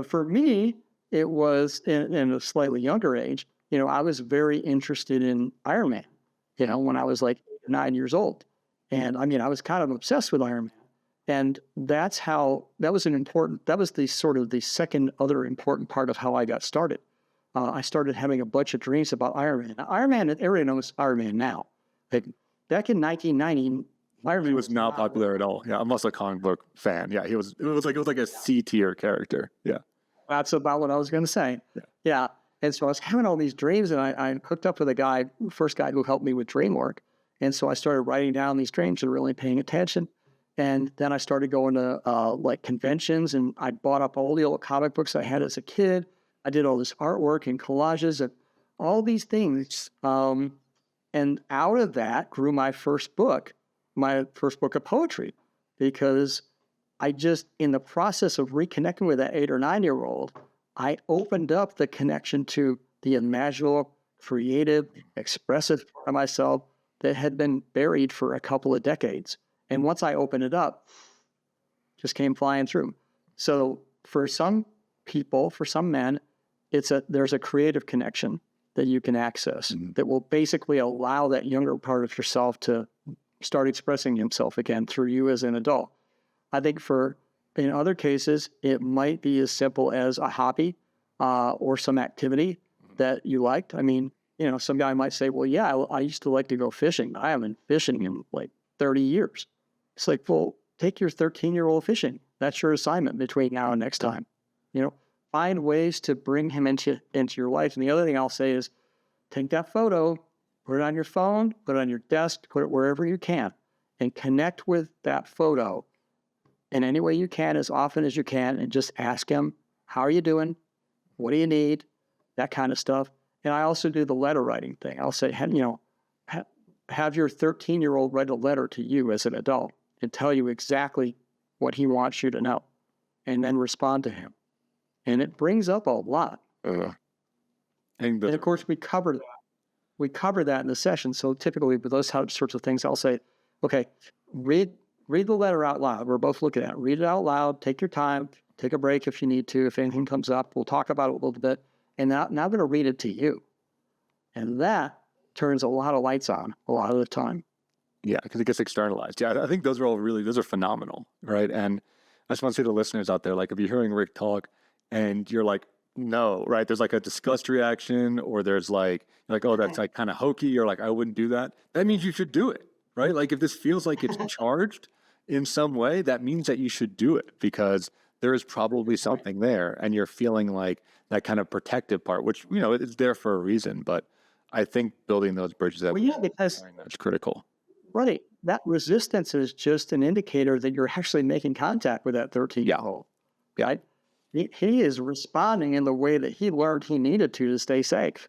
for me, it was in a slightly younger age, I was very interested in Iron Man, when I was like 9 years old. And I was kind of obsessed with Iron Man. And that was the second other important part of how I got started. I started having a bunch of dreams about Iron Man. Now, Iron Man, everyone knows Iron Man now. Like, back in 1990, Iron Man was not popular at all. Yeah, I'm also a comic book fan. Yeah, it was like a C tier character. Yeah, that's about what I was going to say. Yeah. And so I was having all these dreams, and I hooked up with a first guy who helped me with dream work. And so I started writing down these dreams and really paying attention. And then I started going to like conventions, and I bought up all the old comic books I had as a kid. I did all this artwork and collages and all these things. And out of that grew my first book of poetry, because in the process of reconnecting with that 8 or 9-year-old, I opened up the connection to the imaginative, creative, expressive part of myself that had been buried for a couple of decades. And once I opened it up, just came flying through. So for some people, for some men, there's a creative connection that you can access that will basically allow that younger part of yourself to start expressing himself again through you as an adult. I think in other cases, it might be as simple as a hobby or some activity that you liked. I mean, some guy might say, well, yeah, I used to like to go fishing. I haven't fishing in like 30 years. It's like, well, take your 13-year-old fishing. That's your assignment between now and next time. Find ways to bring him into your life. And the other thing I'll say is take that photo, put it on your phone, put it on your desk, put it wherever you can, and connect with that photo in any way you can, as often as you can, and just ask him, how are you doing? What do you need? That kind of stuff. And I also do the letter writing thing. I'll say, have your 13-year-old write a letter to you as an adult and tell you exactly what he wants you to know, and then respond to him. And it brings up a lot. And of course, we cover that. We cover that in the session. So typically with those sorts of things, I'll say, okay, read the letter out loud. We're both looking at it. Read it out loud. Take your time. Take a break if you need to. If anything comes up, we'll talk about it a little bit. And now I'm going to read it to you. And that turns a lot of lights on a lot of the time. Yeah, because it gets externalized. Yeah, I think those are phenomenal, right? And I just want to say to listeners out there, like if you're hearing Rick talk and you're like, no, right? There's like a disgust reaction, or there's like, oh, that's like kind of hokey, or like, I wouldn't do that. That means you should do it, right? Like if this feels like it's charged in some way, that means that you should do it because there is probably something there and you're feeling like that kind of protective part, which, it's there for a reason. But I think building those bridges because that's critical. Right. That resistance is just an indicator that you're actually making contact with that 13-year-old. Yeah. Right? He is responding in the way that he learned he needed to stay safe.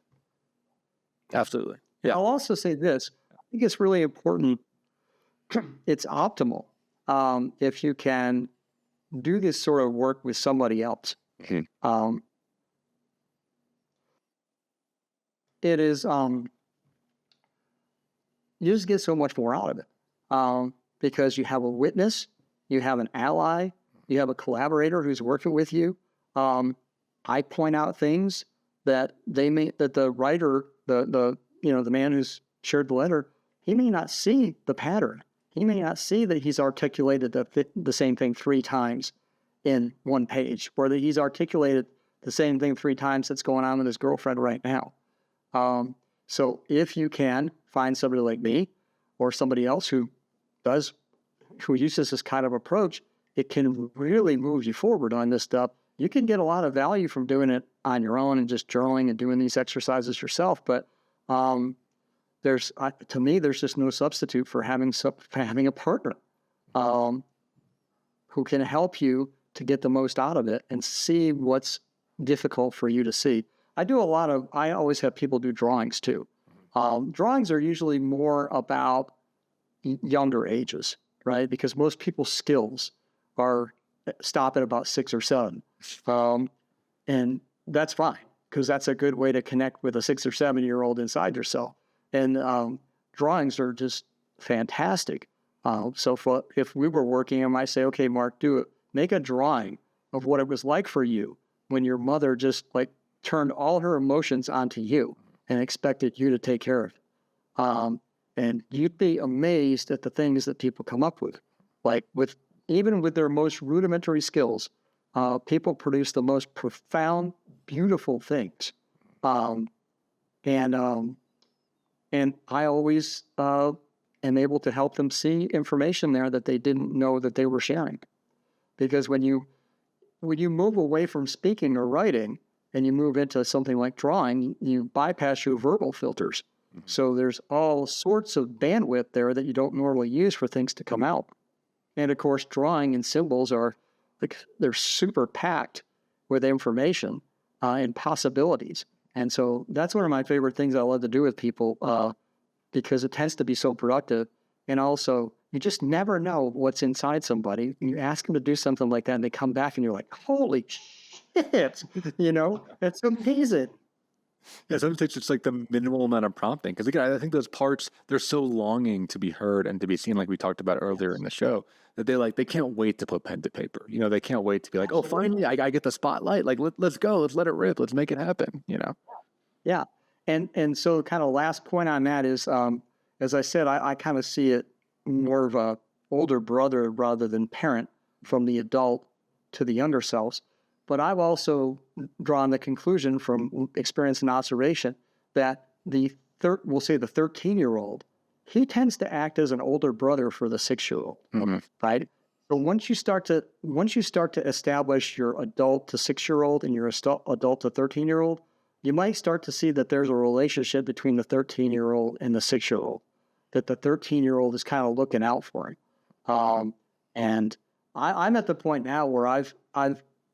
Absolutely. Yeah. I'll also say this. I think it's really important. It's optimal if you can do this sort of work with somebody else. Mm-hmm. It is, you just get so much more out of it because you have a witness, you have an ally, you have a collaborator who's working with you. I point out things that the writer, the man who's shared the letter, he may not see the pattern. He may not see that he's articulated the same thing 3 times in one page, or that he's articulated the same thing 3 times that's going on with his girlfriend right now. So if you can find somebody like me or somebody else who uses this kind of approach, it can really move you forward on this stuff. You can get a lot of value from doing it on your own and just journaling and doing these exercises yourself. But to me, there's just no substitute for having a partner who can help you to get the most out of it and see what's difficult for you to see. I always have people do drawings too. Drawings are usually more about younger ages, right? Because most people's skills stop at about 6 or 7. And that's fine, because that's a good way to connect with a 6 or 7-year-old inside yourself. And drawings are just fantastic. So if we were working, I might say, okay, Mark, make a drawing of what it was like for you when your mother just like turned all her emotions onto you and expected you to take care of it. And you'd be amazed at the things that people come up with. Like even with their most rudimentary skills, people produce the most profound, beautiful things. And I always am able to help them see information there that they didn't know that they were sharing. Because when you move away from speaking or writing and you move into something like drawing, you bypass your verbal filters. Mm-hmm. So there's all sorts of bandwidth there that you don't normally use for things to come out. And of course, drawing and symbols they're super packed with information and possibilities. And so that's one of my favorite things I love to do with people because it tends to be so productive. And also, you just never know what's inside somebody. You ask them to do something like that, and they come back, and you're like, holy shit, it's amazing. Yeah, sometimes it's just like the minimal amount of prompting. Because again, I think those parts, they're so longing to be heard and to be seen, like we talked about earlier in the show, that they can't wait to put pen to paper. They can't wait to be like, oh, finally, I get the spotlight. Like, let's go, let's let it rip, let's make it happen. Yeah. And so kind of last point on that is, as I said, I kind of see it more of a older brother rather than parent from the adult to the younger selves. But I've also drawn the conclusion from experience and observation that we'll say the 13-year-old, he tends to act as an older brother for the 6-year-old, right? So once you start to establish your adult to 6-year-old and your adult to 13-year-old, you might start to see that there's a relationship between the 13-year-old and the 6-year-old, that the 13-year-old is kind of looking out for him. And I'm at the point now where I've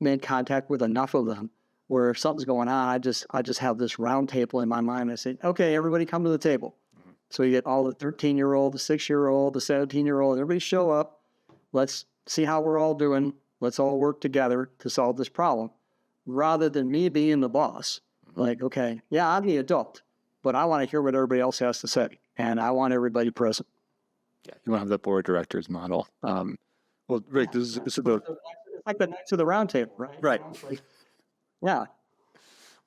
made contact with enough of them where if something's going on, I just have this round table in my mind. I say, okay, everybody come to the table. So you get all the 13-year-old, the 6-year-old, the 17-year-old, everybody show up. Let's see how we're all doing. Let's all work together to solve this problem. Rather than me being the boss, like, okay, yeah, I'm the adult, but I want to hear what everybody else has to say. And I want everybody present. Yeah, you want to have that board directors model. Well, Rick, this is about... It's like the Knights of the Round Table, right? Right. Yeah.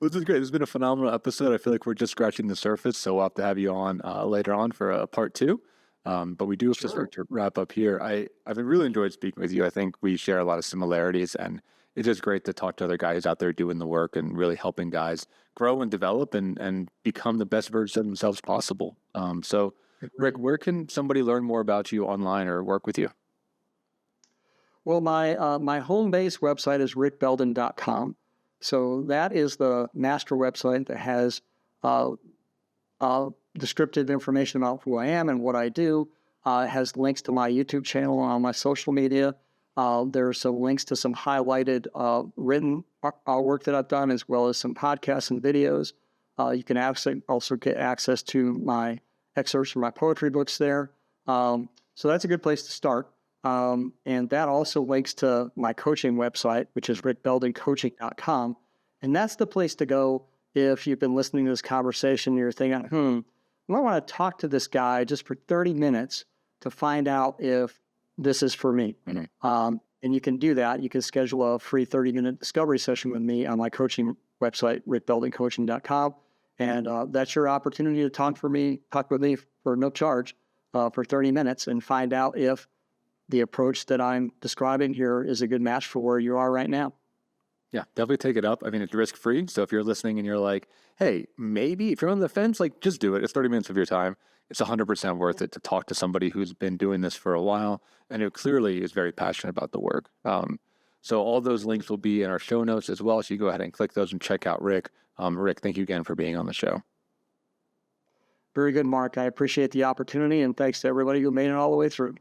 Well, this is great. This has been a phenomenal episode. I feel like we're just scratching the surface, so we'll have to have you on later on for a part 2. But we do have to start to wrap up here. I've really enjoyed speaking with you. I think we share a lot of similarities, and it's just great to talk to other guys out there doing the work and really helping guys grow and develop and become the best version of themselves possible. So, Rick, where can somebody learn more about you online or work with you? Well, my home base website is rickbelden.com. So that is the master website that has descriptive information about who I am and what I do. It has links to my YouTube channel and all my social media. There's some links to some highlighted written work that I've done, as well as some podcasts and videos. You can also get access to my excerpts from my poetry books there. So that's a good place to start. And that also links to my coaching website, which is rickbeldencoaching.com. And that's the place to go if you've been listening to this conversation and you're thinking, I want to talk to this guy just for 30 minutes to find out if this is for me. And you can do that. You can schedule a free 30-minute discovery session with me on my coaching website, rickbeldencoaching.com. And that's your opportunity to talk with me for no charge for 30 minutes and find out if the approach that I'm describing here is a good match for where you are right now. Yeah, definitely take it up. I mean, it's risk-free. So if you're listening and you're like, hey, maybe if you're on the fence, like just do it. It's 30 minutes of your time. It's 100% worth it to talk to somebody who's been doing this for a while and who clearly is very passionate about the work. So all those links will be in our show notes as well. So you go ahead and click those and check out Rick. Rick, thank you again for being on the show. Very good, Mark. I appreciate the opportunity, and thanks to everybody who made it all the way through.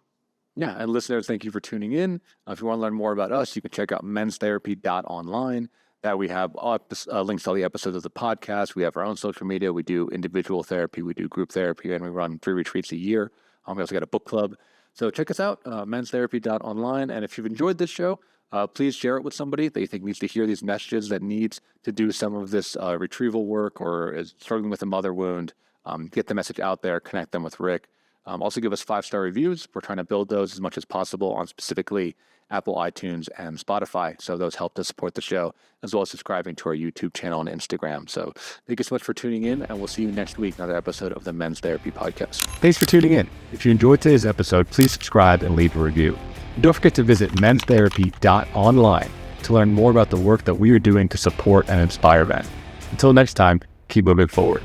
Yeah, and listeners, thank you for tuning in. If you want to learn more about us, you can check out menstherapy.online. That we have links to all the episodes of the podcast. We have our own social media. We do individual therapy. We do group therapy, and we run 3 retreats a year. We also got a book club. So check us out, menstherapy.online. And if you've enjoyed this show, please share it with somebody that you think needs to hear these messages, that needs to do some of this retrieval work or is struggling with a mother wound. Get the message out there, connect them with Rick. Also give us 5-star reviews. We're trying to build those as much as possible on specifically Apple, iTunes, and Spotify. So those help to support the show, as well as subscribing to our YouTube channel and Instagram. So thank you so much for tuning in, and we'll see you next week, another episode of the Men's Therapy Podcast. Thanks for tuning in. If you enjoyed today's episode, please subscribe and leave a review. And don't forget to visit menstherapy.online to learn more about the work that we are doing to support and inspire men. Until next time, keep moving forward.